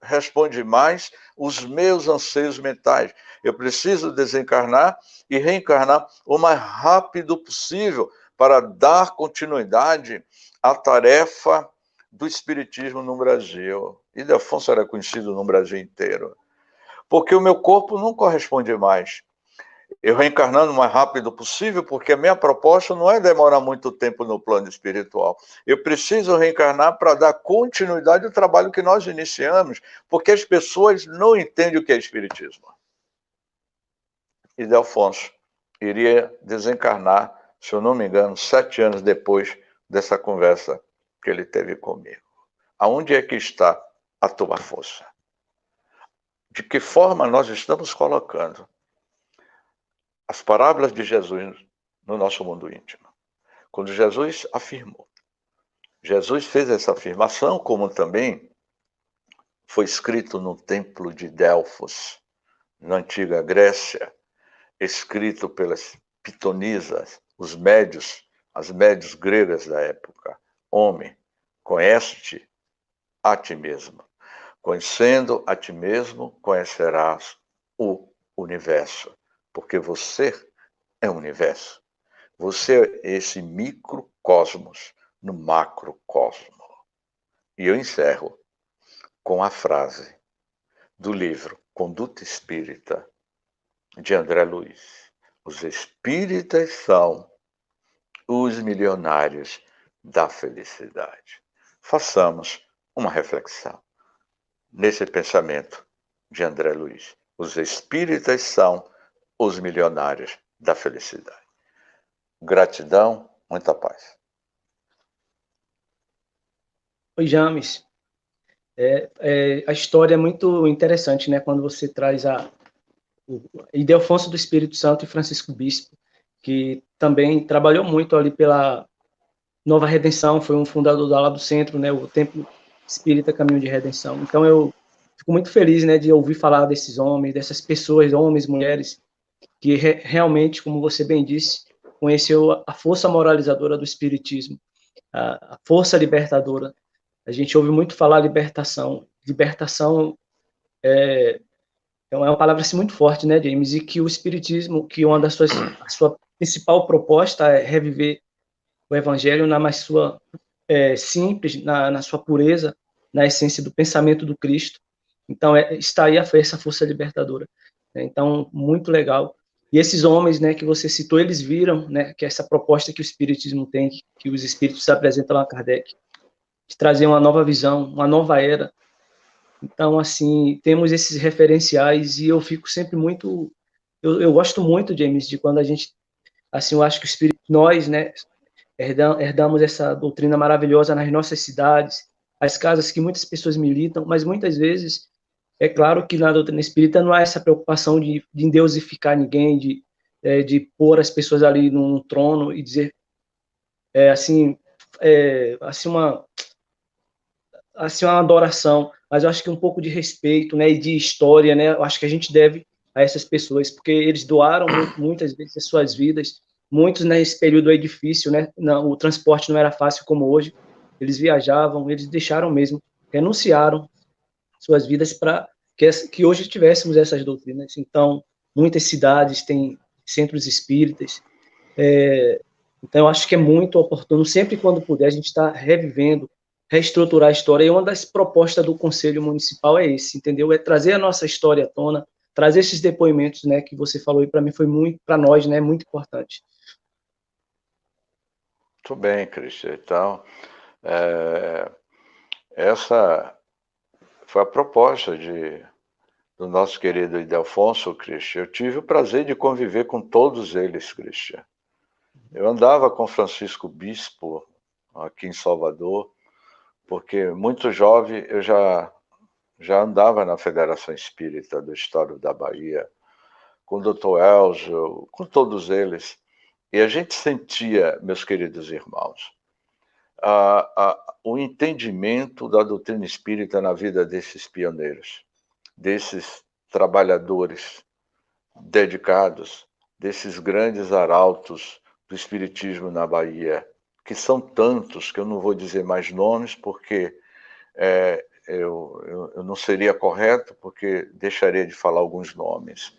responde mais os meus anseios mentais. Eu preciso desencarnar e reencarnar o mais rápido possível para dar continuidade à tarefa do espiritismo no Brasil. Ildefonso era conhecido no Brasil inteiro, porque o meu corpo não corresponde mais. Eu reencarnando o mais rápido possível, porque a minha proposta não é demorar muito tempo no plano espiritual. Eu preciso reencarnar para dar continuidade ao trabalho que nós iniciamos, porque as pessoas não entendem o que é espiritismo. Ildefonso iria desencarnar, se eu não me engano, 7 anos depois dessa conversa que ele teve comigo. Aonde é que está a tua força? De que forma nós estamos colocando as parábolas de Jesus no nosso mundo íntimo? Quando Jesus afirmou, Jesus fez essa afirmação, como também foi escrito no templo de Delfos, na antiga Grécia, escrito pelas pitonisas, os médios, as médios gregas da época. Homem, conhece-te a ti mesmo. Conhecendo a ti mesmo, conhecerás o universo. Porque você é o universo. Você é esse microcosmos no macrocosmo. E eu encerro com a frase do livro Conduta Espírita, de André Luiz. Os espíritas são os milionários da felicidade. Façamos uma reflexão nesse pensamento de André Luiz. Os espíritas são os milionários da felicidade. Gratidão, muita paz. Oi, James. A história é muito interessante, né? Quando você traz o Ildefonso do Espírito Santo e Francisco Bispo, que também trabalhou muito ali pela Nova Redenção, foi um fundador da Ala do Centro, né? O Templo Espírita Caminho de Redenção. Então eu fico muito feliz, né, de ouvir falar desses homens, dessas pessoas, homens, mulheres, que realmente, como você bem disse, conheceu a força moralizadora do Espiritismo, a força libertadora. A gente ouve muito falar libertação. Libertação é uma palavra assim, muito forte, né, James? E que o Espiritismo, que uma das a sua principal proposta é reviver o Evangelho na mais sua simples, na sua pureza, na essência do pensamento do Cristo. Então, está aí essa força libertadora. Né? Então, muito legal. E esses homens, né, que você citou, eles viram, né, que essa proposta que o Espiritismo tem, que os Espíritos apresentam a Kardec, de trazer uma nova visão, uma nova era. Então, assim, temos esses referenciais e eu fico sempre muito... Eu gosto muito, James, de quando a gente... Assim, eu acho que o Espírito, nós, né, herdamos essa doutrina maravilhosa nas nossas cidades, as casas que muitas pessoas militam, mas muitas vezes, é claro que na doutrina espírita não há essa preocupação de endeusificar ninguém, de pôr as pessoas ali num trono e dizer, assim uma adoração, mas eu acho que um pouco de respeito, né, e de história, né, eu acho que a gente deve a essas pessoas, porque eles doaram muitas vezes as suas vidas, muitos nesse período aí difícil, né, não, o transporte não era fácil como hoje, eles viajavam, eles deixaram mesmo, renunciaram suas vidas para que hoje tivéssemos essas doutrinas. Então, muitas cidades têm centros espíritas, então eu acho que é muito oportuno, sempre quando puder, a gente está revivendo, reestruturar a história, e uma das propostas do Conselho Municipal é esse, entendeu? É trazer a nossa história à tona, trazer esses depoimentos, né, que você falou, e para mim foi muito, para nós, né, muito importante. Muito bem, Cristian. Então, essa foi a proposta do nosso querido Ildefonso, Cristian. Eu tive o prazer de conviver com todos eles, Cristian. Eu andava com Francisco Bispo aqui em Salvador, porque muito jovem eu já andava na Federação Espírita do Estado da Bahia, com o Dr. Elzo, com todos eles. E a gente sentia, meus queridos irmãos, o entendimento da doutrina espírita na vida desses pioneiros, desses trabalhadores dedicados, desses grandes arautos do espiritismo na Bahia, que são tantos que eu não vou dizer mais nomes, porque eu não seria correto, porque deixaria de falar alguns nomes.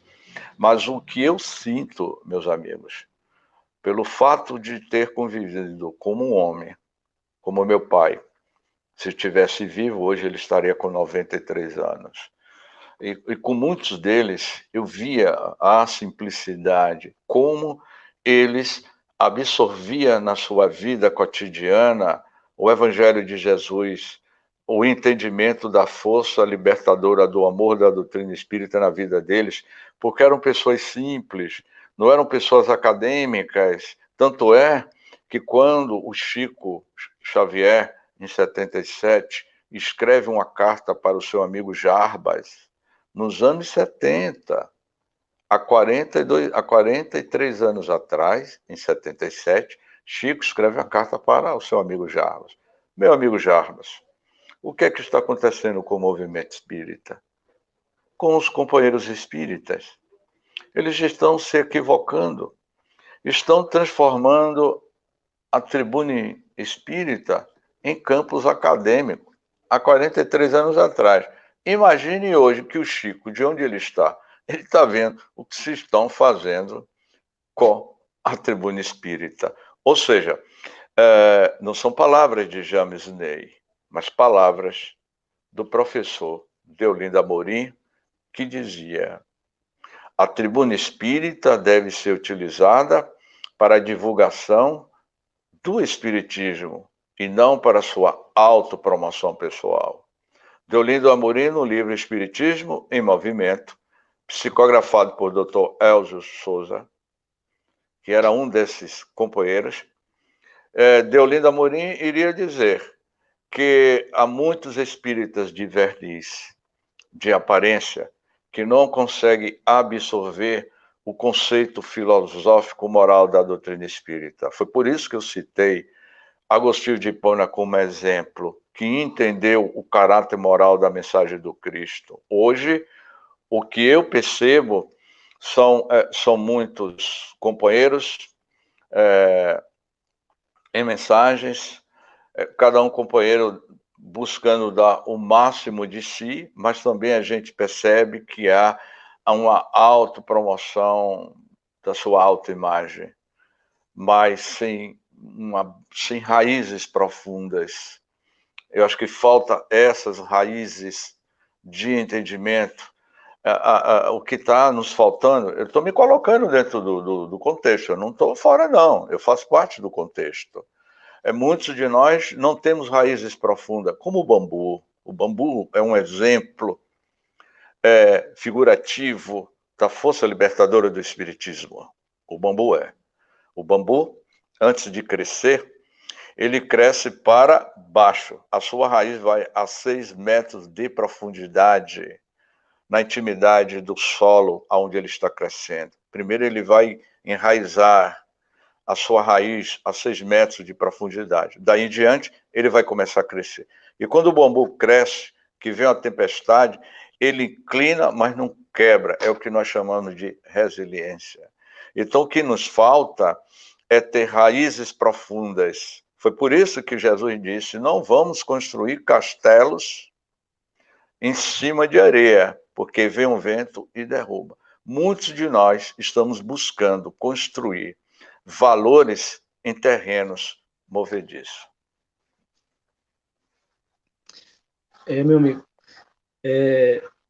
Mas o que eu sinto, meus amigos, pelo fato de ter convivido como um homem, como meu pai, se estivesse vivo, hoje ele estaria com 93 anos. E com muitos deles, eu via a simplicidade, como eles absorviam na sua vida cotidiana o Evangelho de Jesus, o entendimento da força libertadora do amor da doutrina espírita na vida deles, porque eram pessoas simples, não eram pessoas acadêmicas. Tanto é que quando o Chico Xavier, em 77, escreve uma carta para o seu amigo Jarbas, nos anos 70, há 43 anos atrás, em 77, Chico escreve a carta para o seu amigo Jarbas. Meu amigo Jarbas, o que é que está acontecendo com o movimento espírita? Com os companheiros espíritas. Eles estão se equivocando, estão transformando a tribuna espírita em campus acadêmico, há 43 anos atrás. Imagine hoje que o Chico, de onde ele está vendo o que se estão fazendo com a tribuna espírita. Ou seja, não são palavras de James Ney, mas palavras do professor Deolindo Amorim, que dizia: a tribuna espírita deve ser utilizada para a divulgação do espiritismo e não para sua autopromoção pessoal. Deolindo Amorim, no livro Espiritismo em Movimento, psicografado por Dr. Elzo Souza, que era um desses companheiros, Deolindo Amorim iria dizer que há muitos espíritas de verniz, de aparência, que não conseguem absorver o conceito filosófico moral da doutrina espírita. Foi por isso que eu citei Agostinho de Hipona como exemplo, que entendeu o caráter moral da mensagem do Cristo. Hoje, o que eu percebo são muitos companheiros em mensagens, cada um companheiro buscando dar o máximo de si, mas também a gente percebe que há uma autopromoção da sua autoimagem, mas sem raízes profundas. Eu acho que falta essas raízes de entendimento. O que está nos faltando, eu estou me colocando dentro do contexto, eu não estou fora não, eu faço parte do contexto. Muitos de nós não temos raízes profundas, como o bambu. O bambu é um exemplo figurativo da força libertadora do Espiritismo. O bambu é. O bambu, antes de crescer, ele cresce para baixo. A sua raiz vai a 6 metros de profundidade, na intimidade do solo onde ele está crescendo. Primeiro ele vai enraizar a sua raiz a 6 metros de profundidade. Daí em diante, ele vai começar a crescer. E quando o bambu cresce, que vem uma tempestade, ele inclina, mas não quebra. É o que nós chamamos de resiliência. Então, o que nos falta é ter raízes profundas. Foi por isso que Jesus disse, não vamos construir castelos em cima de areia, porque vem um vento e derruba. Muitos de nós estamos buscando construir valores em terrenos movediços. Meu amigo,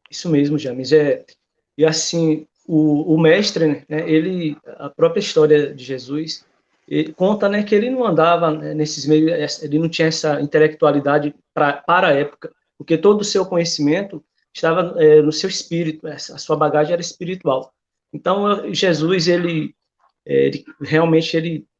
isso mesmo, James. E assim, o mestre, né, a própria história de Jesus, conta, né, que ele não andava, né, nesses meios, ele não tinha essa intelectualidade para a época, porque todo o seu conhecimento estava no seu espírito, a sua bagagem era espiritual. Então, Jesus, ele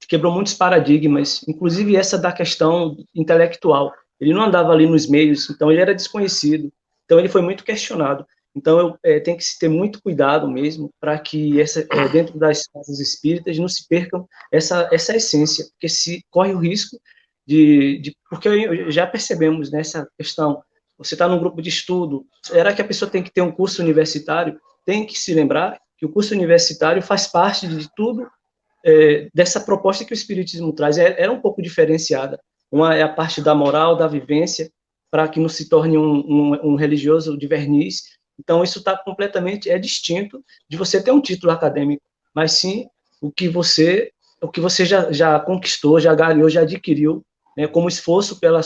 quebrou muitos paradigmas, inclusive essa da questão intelectual. Ele não andava ali nos meios, então ele era desconhecido. Então ele foi muito questionado. Então tem que se ter muito cuidado mesmo para que dentro das casas espíritas não se percam essa essência, porque se corre o risco porque já percebemos nessa questão. Você está num grupo de estudo, será que a pessoa tem que ter um curso universitário? Tem que se lembrar que o curso universitário faz parte de tudo dessa proposta que o Espiritismo traz. Era um pouco diferenciada. Uma é a parte da moral, da vivência, para que não se torne um religioso de verniz. Então, isso está completamente distinto de você ter um título acadêmico, mas sim o que você já conquistou, já ganhou, já adquiriu, né, como esforço pela a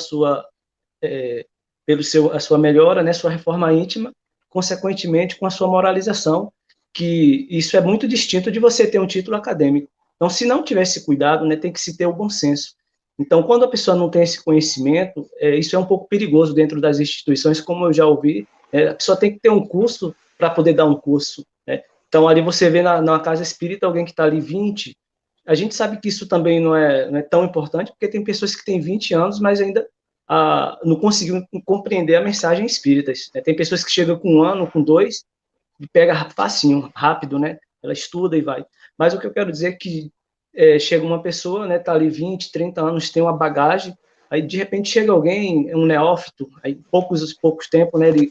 sua melhora, né, sua reforma íntima, consequentemente com a sua moralização, que isso é muito distinto de você ter um título acadêmico. Então, se não tiver esse cuidado, né, tem que se ter o bom senso. Então, quando a pessoa não tem esse conhecimento, isso é um pouco perigoso dentro das instituições, como eu já ouvi, a pessoa tem que ter um curso para poder dar um curso, né? Então, ali você vê na casa espírita alguém que está ali 20, a gente sabe que isso também não é tão importante, porque tem pessoas que têm 20 anos, mas ainda não conseguiu compreender a mensagem espírita, né? Tem pessoas que chegam com 1 ano, com 2, e pega facinho, rápido, né? Ela estuda e vai. Mas o que eu quero dizer é que chega uma pessoa, né, tá ali 20, 30 anos, tem uma bagagem, aí de repente chega alguém, um neófito, aí poucos tempos, né, ele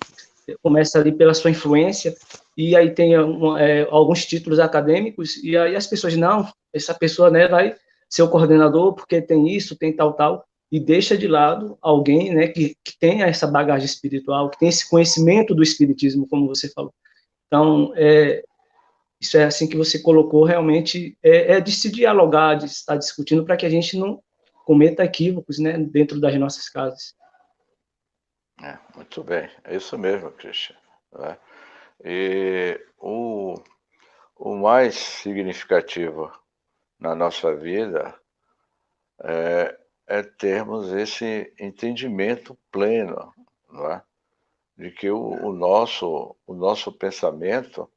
começa ali pela sua influência, e aí tem alguns títulos acadêmicos, e aí as pessoas, não, essa pessoa, né, vai ser o coordenador porque tem isso, tem tal, e deixa de lado alguém, né, que tenha essa bagagem espiritual, que tem esse conhecimento do espiritismo, como você falou. Então, isso é assim que você colocou, realmente, de se dialogar, de estar discutindo, para que a gente não cometa equívocos, né, dentro das nossas casas. Muito bem, é isso mesmo, Christian. Né? E o mais significativo na nossa vida é termos esse entendimento pleno, não é? De que o nosso pensamento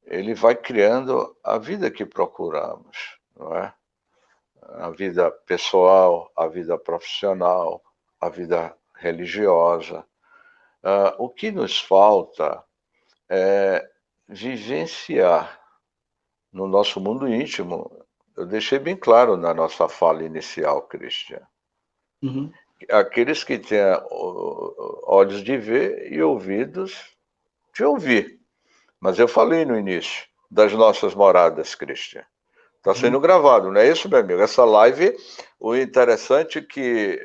ele vai criando a vida que procuramos, não é? A vida pessoal, a vida profissional, a vida religiosa. O que nos falta é vivenciar no nosso mundo íntimo. Eu deixei bem claro na nossa fala inicial, Christian. Uhum. Aqueles que têm olhos de ver e ouvidos de ouvir. Mas eu falei no início das nossas moradas, Christian. Está sendo gravado, não é isso, meu amigo? Essa live, o interessante é que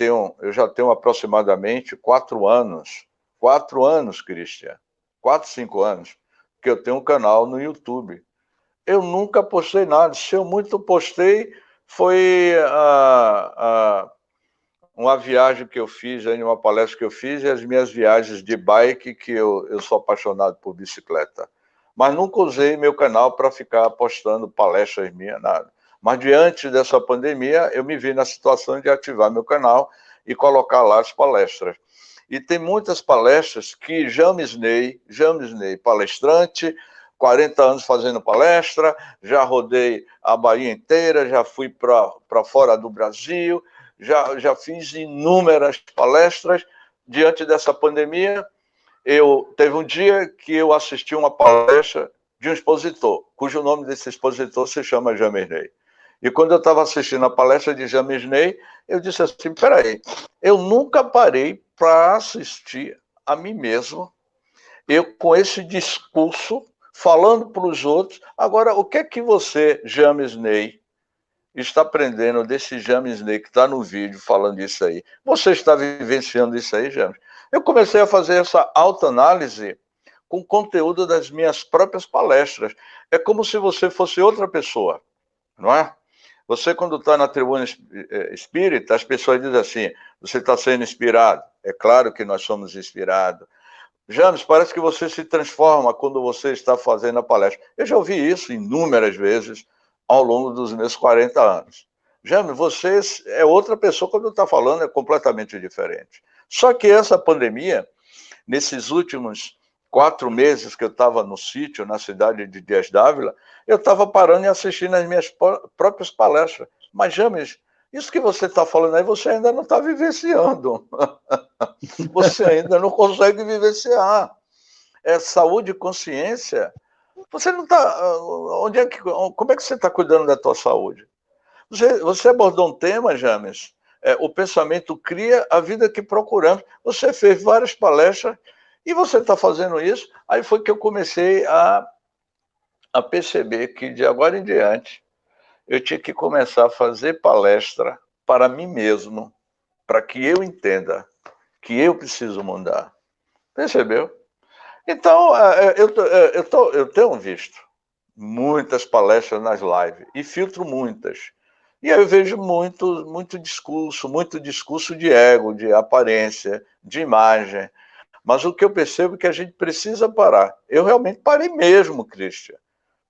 eu já tenho aproximadamente 4 anos. 4 anos, Cristian. 4, 5 anos que eu tenho um canal no YouTube. Eu nunca postei nada. Se eu muito postei, foi uma viagem que eu fiz, uma palestra que eu fiz, e as minhas viagens de bike, que eu sou apaixonado por bicicleta. Mas nunca usei meu canal para ficar postando palestras minhas, nada. Mas diante dessa pandemia, eu me vi na situação de ativar meu canal e colocar lá as palestras. E tem muitas palestras que James Ney, palestrante, 40 anos fazendo palestra, já rodei a Bahia inteira, já fui para fora do Brasil, já fiz inúmeras palestras. Diante dessa pandemia, teve um dia que eu assisti uma palestra de um expositor, cujo nome desse expositor se chama James Ney. E quando eu estava assistindo a palestra de James Ney, eu disse assim, peraí, eu nunca parei para assistir a mim mesmo, eu com esse discurso, falando para os outros. Agora, o que é que você, James Ney, está aprendendo desse James Ney que está no vídeo falando isso aí? Você está vivenciando isso aí, James? Eu comecei a fazer essa autoanálise com conteúdo das minhas próprias palestras. É como se você fosse outra pessoa, não é? Você, quando está na tribuna espírita, as pessoas dizem assim, você está sendo inspirado. É claro que nós somos inspirados. James, parece que você se transforma quando você está fazendo a palestra. Eu já ouvi isso inúmeras vezes ao longo dos meus 40 anos. James, você é outra pessoa quando está falando, é completamente diferente. Só que essa pandemia, nesses últimos 4 meses que eu estava no sítio, na cidade de Dias Dávila, eu estava parando e assistindo as minhas próprias palestras. Mas, James, isso que você está falando aí, você ainda não está vivenciando. Você ainda não consegue vivenciar. É saúde e consciência. Você não está... como é que você está cuidando da tua saúde? Você abordou um tema, James, o pensamento cria a vida que procuramos. Você fez várias palestras e você está fazendo isso. Aí foi que eu comecei a perceber que de agora em diante eu tinha que começar a fazer palestra para mim mesmo, para que eu entenda que eu preciso mudar. Percebeu? Então, eu tenho visto muitas palestras nas lives e filtro muitas. E aí eu vejo muito discurso de ego, de aparência, de imagem. Mas o que eu percebo é que a gente precisa parar. Eu realmente parei mesmo, Christian.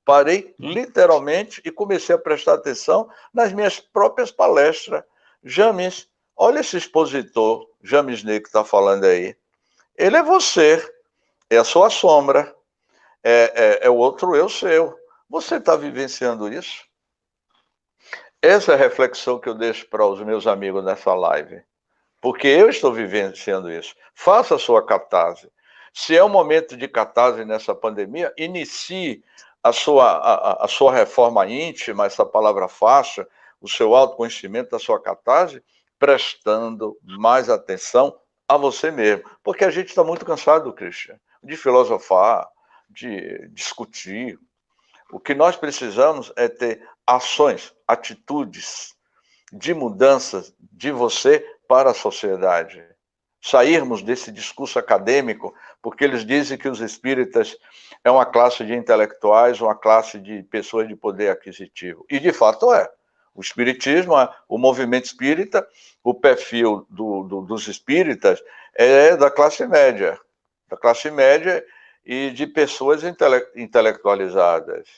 Parei literalmente e comecei a prestar atenção nas minhas próprias palestras. James, olha esse expositor, James Ney, que está falando aí. Ele é você, é a sua sombra, é o outro eu seu. Você está vivenciando isso? Essa é a reflexão que eu deixo para os meus amigos nessa live. Porque eu estou vivenciando isso. Faça a sua catarse. Se é um momento de catarse nessa pandemia, inicie a sua reforma íntima, essa palavra faixa, o seu autoconhecimento, a sua catarse, prestando mais atenção a você mesmo. Porque a gente está muito cansado, Christian, de filosofar, de discutir. O que nós precisamos é ter ações, atitudes de mudanças de você para a sociedade. Sairmos desse discurso acadêmico, porque eles dizem que os espíritas é uma classe de intelectuais, uma classe de pessoas de poder aquisitivo. E, de fato, é. O espiritismo, o movimento espírita, o perfil dos espíritas é da classe média e de pessoas intelectualizadas.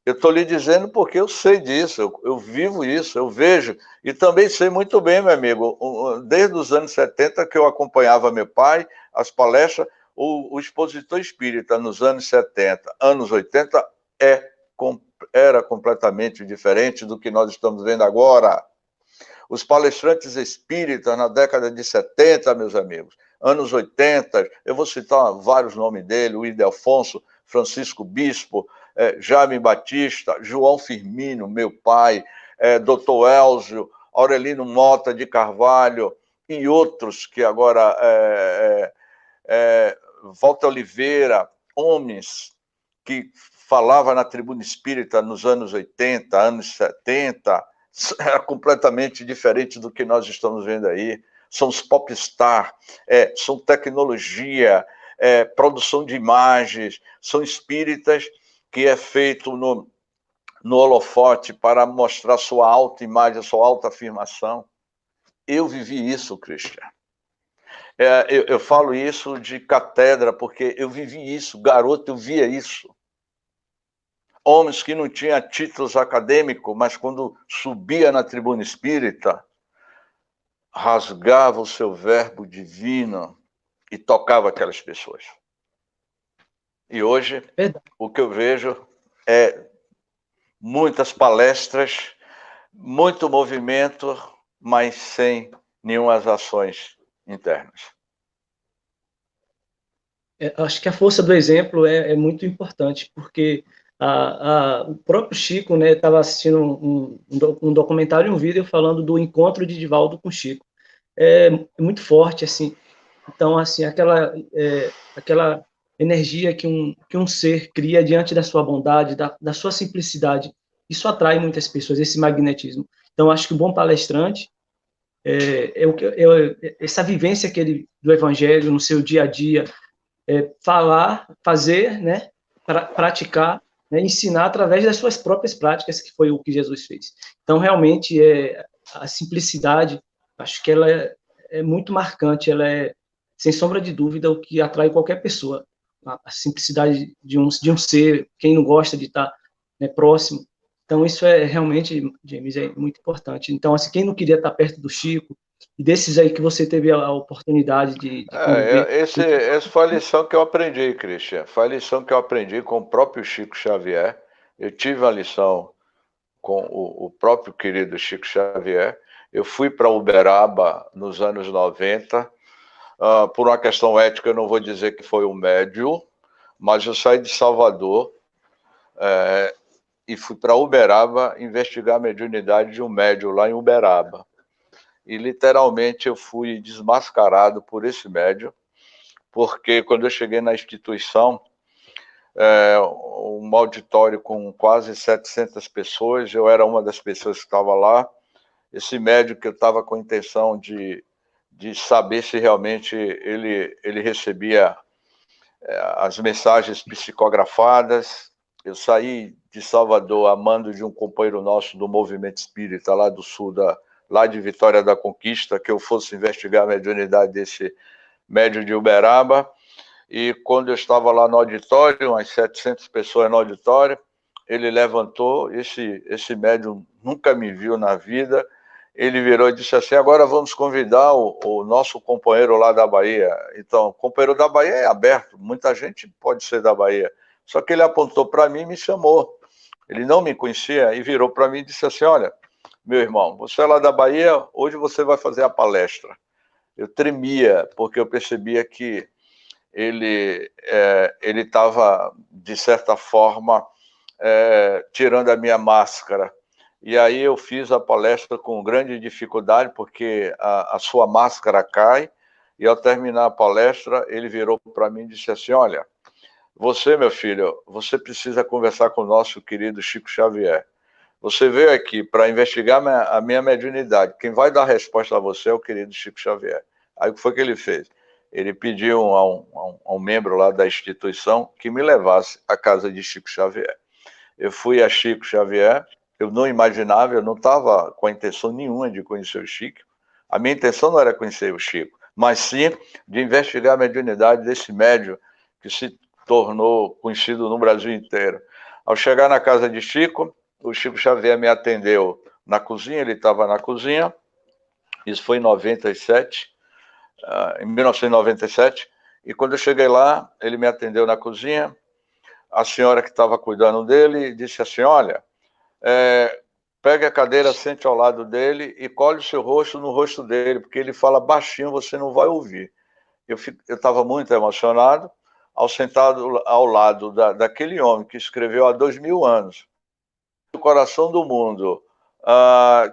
Eu estou lhe dizendo porque eu sei disso, eu vivo isso, eu vejo. E também sei muito bem, meu amigo, desde os anos 70 que eu acompanhava meu pai, as palestras, o expositor espírita nos anos 70, anos 80, era completamente diferente do que nós estamos vendo agora. Os palestrantes espíritas na década de 70, meus amigos, anos 80, eu vou citar vários nomes dele, o Ildefonso, Francisco Bispo, Jaime Batista, João Firmino, meu pai, Dr. Elzio, Aurelino Mota de Carvalho e outros que agora, Walter Oliveira, homens que falava na Tribuna Espírita nos anos 80, anos 70, era completamente diferente do que nós estamos vendo aí. São os popstar, são tecnologia, produção de imagens, são espíritas que é feito no holofote para mostrar sua autoimagem, sua autoafirmação. Eu vivi isso, Christian. Eu falo isso de catedra, porque eu vivi isso, garoto, eu via isso. Homens que não tinham títulos acadêmicos, mas quando subia na tribuna espírita, rasgava o seu verbo divino e tocava aquelas pessoas. E hoje, o que eu vejo é muitas palestras, muito movimento, mas sem nenhumas ações internas. Acho que a força do exemplo é muito importante, porque o próprio Chico, né, estava assistindo um documentário, um vídeo falando do encontro de Divaldo com Chico. É muito forte, assim. Então, assim, aquela energia que um ser cria diante da sua bondade, da sua simplicidade, isso atrai muitas pessoas, esse magnetismo. Então, acho que o bom palestrante essa vivência do Evangelho no seu dia a dia, falar, fazer, né, praticar, né, ensinar através das suas próprias práticas, que foi o que Jesus fez. Então, realmente, a simplicidade, acho que ela é muito marcante, ela é, sem sombra de dúvida, o que atrai qualquer pessoa. A simplicidade de um ser, quem não gosta de estar, né, próximo. Então, isso realmente, James, é muito importante. Então, assim, quem não queria estar perto do Chico, e desses aí que você teve a oportunidade de conviver... Essa foi a lição que eu aprendi, Christian. Foi a lição que eu aprendi com o próprio Chico Xavier. Eu tive a lição com o próprio querido Chico Xavier. Eu fui para Uberaba nos anos 90. Por uma questão ética, eu não vou dizer que foi um médium, mas eu saí de Salvador e fui para Uberaba investigar a mediunidade de um médium lá em Uberaba. E literalmente eu fui desmascarado por esse médium, porque quando eu cheguei na instituição, um auditório com quase 700 pessoas, eu era uma das pessoas que estava lá. Esse médium que eu estava com a intenção de saber se realmente ele recebia as mensagens psicografadas. Eu saí de Salvador a mando de um companheiro nosso do movimento espírita lá do sul, lá de Vitória da Conquista, que eu fosse investigar a mediunidade desse médium de Uberaba. E quando eu estava lá no auditório, umas 700 pessoas no auditório, ele levantou, esse médium nunca me viu na vida, ele virou e disse assim: agora vamos convidar o nosso companheiro lá da Bahia. Então, o companheiro da Bahia é aberto, muita gente pode ser da Bahia. Só que ele apontou para mim e me chamou. Ele não me conhecia e virou para mim e disse assim: olha, meu irmão, você é lá da Bahia, hoje você vai fazer a palestra. Eu tremia, porque eu percebia que ele estava, de certa forma, tirando a minha máscara. E aí eu fiz a palestra com grande dificuldade, porque a sua máscara cai, e ao terminar a palestra, ele virou para mim e disse assim: olha, você, meu filho, você precisa conversar com o nosso querido Chico Xavier. Você veio aqui para investigar a minha mediunidade. Quem vai dar a resposta a você é o querido Chico Xavier. Aí o que foi que ele fez? Ele pediu a um membro lá da instituição que me levasse à casa de Chico Xavier. Eu fui a Chico Xavier, eu não imaginava, eu não estava com a intenção nenhuma de conhecer o Chico. A minha intenção não era conhecer o Chico, mas sim de investigar a mediunidade desse médium que se tornou conhecido no Brasil inteiro. Ao chegar na casa de Chico, o Chico Xavier me atendeu na cozinha, ele estava na cozinha, isso foi em 97, em 1997, e quando eu cheguei lá, ele me atendeu na cozinha, a senhora que estava cuidando dele disse assim: olha, pegue a cadeira, sente ao lado dele e colhe o seu rosto no rosto dele, porque ele fala baixinho, você não vai ouvir. Eu estava muito emocionado ao sentado ao lado daquele homem que escreveu há 2000 anos, O Coração do Mundo,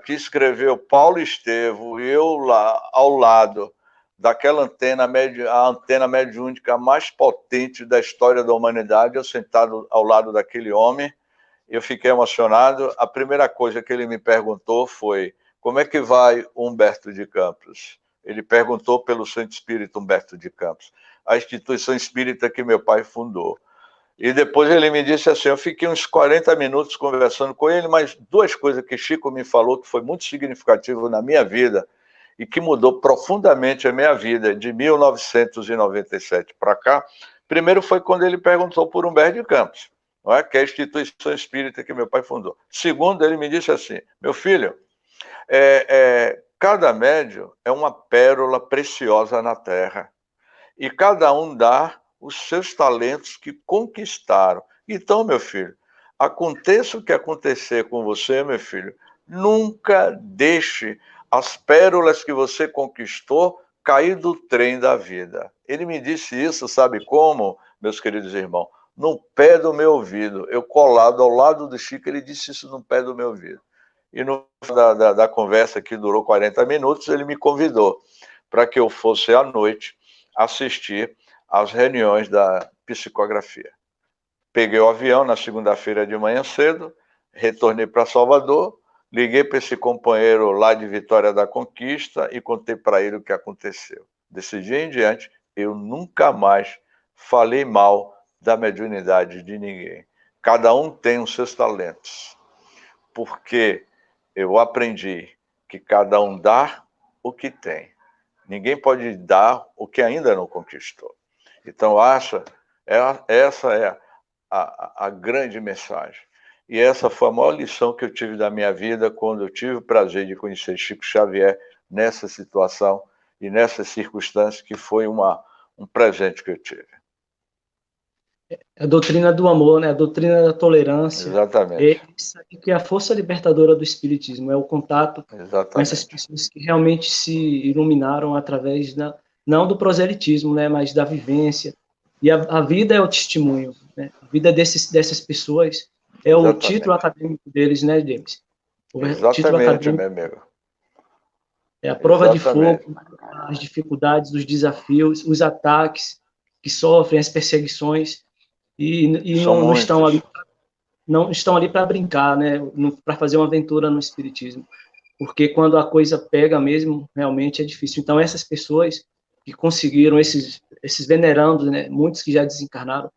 que escreveu Paulo Estevo, e eu lá ao lado, daquela antena, a antena mediúnica mais potente da história da humanidade, eu sentado ao lado daquele homem, eu fiquei emocionado. A primeira coisa que ele me perguntou foi: como é que vai Humberto de Campos? Ele perguntou pelo Santo Espírito Humberto de Campos, a instituição espírita que meu pai fundou. E depois ele me disse assim, eu fiquei uns 40 minutos conversando com ele, mas duas coisas que Chico me falou que foi muito significativo na minha vida e que mudou profundamente a minha vida de 1997 para cá. Primeiro foi quando ele perguntou por Humberto de Campos, não é? Que é a instituição espírita que meu pai fundou. Segundo, ele me disse assim, meu filho, cada médium é uma pérola preciosa na Terra e cada um dá os seus talentos que conquistaram. Então, meu filho, aconteça o que acontecer com você, meu filho, nunca deixe as pérolas que você conquistou cair do trem da vida. Ele me disse isso, sabe como, meus queridos irmãos? No pé do meu ouvido. Eu colado ao lado do Chico, ele disse isso no pé do meu ouvido. E no da conversa, que durou 40 minutos, ele me convidou para que eu fosse à noite assistir às reuniões da psicografia. Peguei o avião na segunda-feira de manhã cedo, retornei para Salvador, liguei para esse companheiro lá de Vitória da Conquista e contei para ele o que aconteceu. Desse dia em diante, eu nunca mais falei mal da mediunidade de ninguém. Cada um tem os seus talentos, porque eu aprendi que cada um dá o que tem. Ninguém pode dar o que ainda não conquistou. Então, essa é a grande mensagem. E essa foi a maior lição que eu tive da minha vida quando eu tive o prazer de conhecer Chico Xavier nessa situação e nessas circunstâncias, que foi um presente que eu tive. A doutrina do amor, né? A doutrina da tolerância. Exatamente. Isso aqui que é a força libertadora do Espiritismo, é o contato com essas pessoas que realmente se iluminaram através não do proselitismo, né? Mas da vivência. E a vida é o testemunho, né? A vida dessas pessoas é o título acadêmico deles, né, James? O título acadêmico, meu amigo. É a prova de fogo, as dificuldades, os desafios, os ataques que sofrem, as perseguições, e não estão ali para brincar, né? Para fazer uma aventura no Espiritismo. Porque quando a coisa pega mesmo, realmente é difícil. Então, essas pessoas que conseguiram, esses venerandos, né? Muitos que já desencarnaram,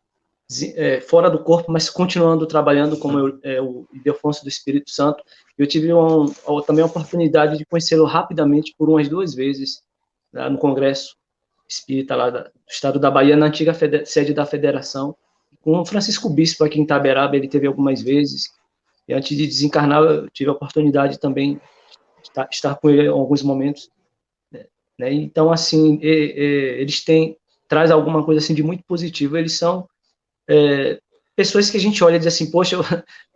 fora do corpo, mas continuando trabalhando, como o Ildefonso do Espírito Santo. Eu tive também a oportunidade de conhecê-lo rapidamente por umas 2 vezes, lá no Congresso Espírita lá do estado da Bahia, na antiga sede da Federação, com o Francisco Bispo aqui em Itaberaba. Ele teve algumas vezes, e antes de desencarnar eu tive a oportunidade também de estar com ele em alguns momentos, né? Então, assim, eles traz alguma coisa assim de muito positivo. Eles são pessoas que a gente olha e diz assim, poxa, eu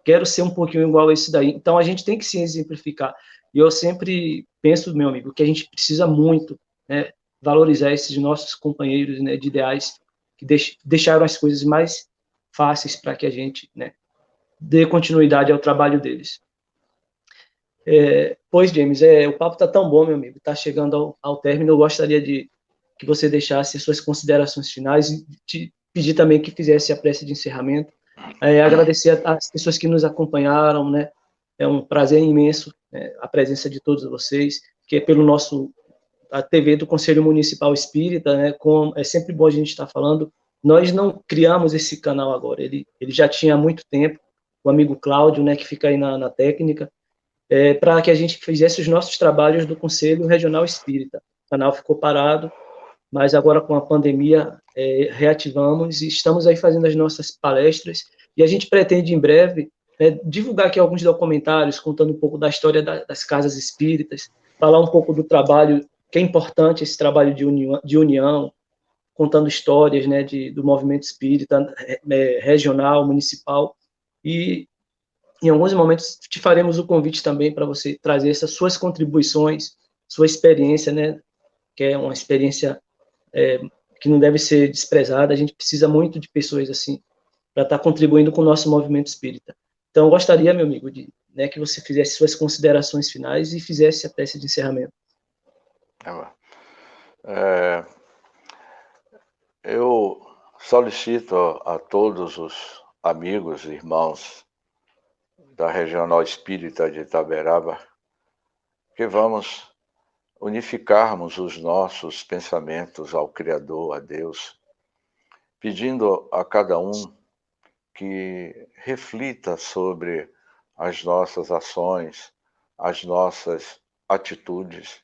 quero ser um pouquinho igual a isso daí. Então, a gente tem que se exemplificar. E eu sempre penso, meu amigo, que a gente precisa muito, né, valorizar esses nossos companheiros, né, de ideais, que deixaram as coisas mais fáceis para que a gente, né, dê continuidade ao trabalho deles. Pois, James, o papo está tão bom, meu amigo, está chegando ao término. Eu gostaria de que você deixasse as suas considerações finais e te pedir também que fizesse a prece de encerramento. Agradecer às pessoas que nos acompanharam, né? É um prazer imenso, né, a presença de todos vocês, que é pelo a TV do Conselho Municipal Espírita, né? É sempre bom a gente estar falando. Nós não criamos esse canal agora, ele já tinha há muito tempo, o amigo Cláudio, né, que fica aí na técnica, para que a gente fizesse os nossos trabalhos do Conselho Regional Espírita. O canal ficou parado, mas agora com a pandemia reativamos e estamos aí fazendo as nossas palestras, e a gente pretende em breve divulgar aqui alguns documentários contando um pouco da história das casas espíritas, falar um pouco do trabalho, que é importante esse trabalho de união, contando histórias, né, do movimento espírita regional, municipal, e em alguns momentos te faremos o convite também para você trazer essas suas contribuições, sua experiência, né, que é uma experiência que não deve ser desprezada. A gente precisa muito de pessoas assim para estar contribuindo com o nosso movimento espírita. Então, eu gostaria, meu amigo, que você fizesse suas considerações finais e fizesse a prece de encerramento. Eu solicito a todos os amigos e irmãos da Regional Espírita de Itaberaba que vamos unificarmos os nossos pensamentos ao Criador, a Deus, pedindo a cada um que reflita sobre as nossas ações, as nossas atitudes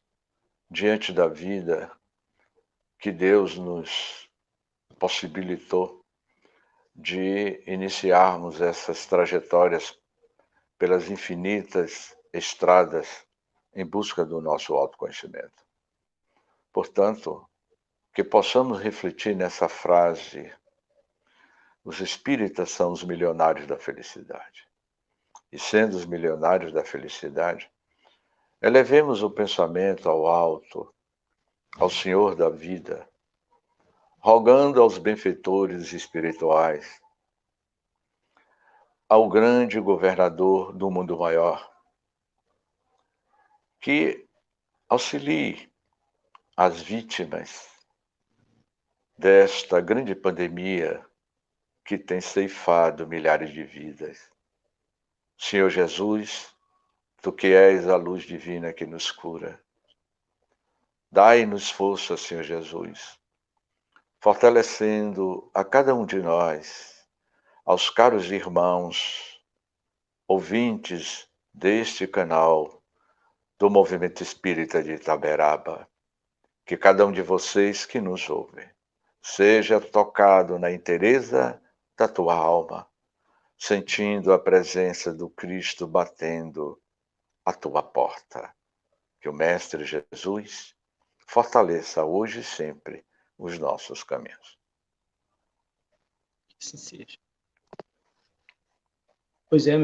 diante da vida que Deus nos possibilitou de iniciarmos essas trajetórias pelas infinitas estradas em busca do nosso autoconhecimento. Portanto, que possamos refletir nessa frase: os espíritas são os milionários da felicidade. E sendo os milionários da felicidade, elevemos o pensamento ao alto, ao Senhor da vida, rogando aos benfeitores espirituais, ao grande governador do mundo maior, que auxilie as vítimas desta grande pandemia que tem ceifado milhares de vidas. Senhor Jesus, Tu que és a luz divina que nos cura, dai-nos força, Senhor Jesus, fortalecendo a cada um de nós, aos caros irmãos, ouvintes deste canal do Movimento Espírita de Itaberaba, que cada um de vocês que nos ouve seja tocado na inteireza da tua alma, sentindo a presença do Cristo batendo a tua porta. Que o Mestre Jesus fortaleça hoje e sempre os nossos caminhos. Assim seja. Pois é,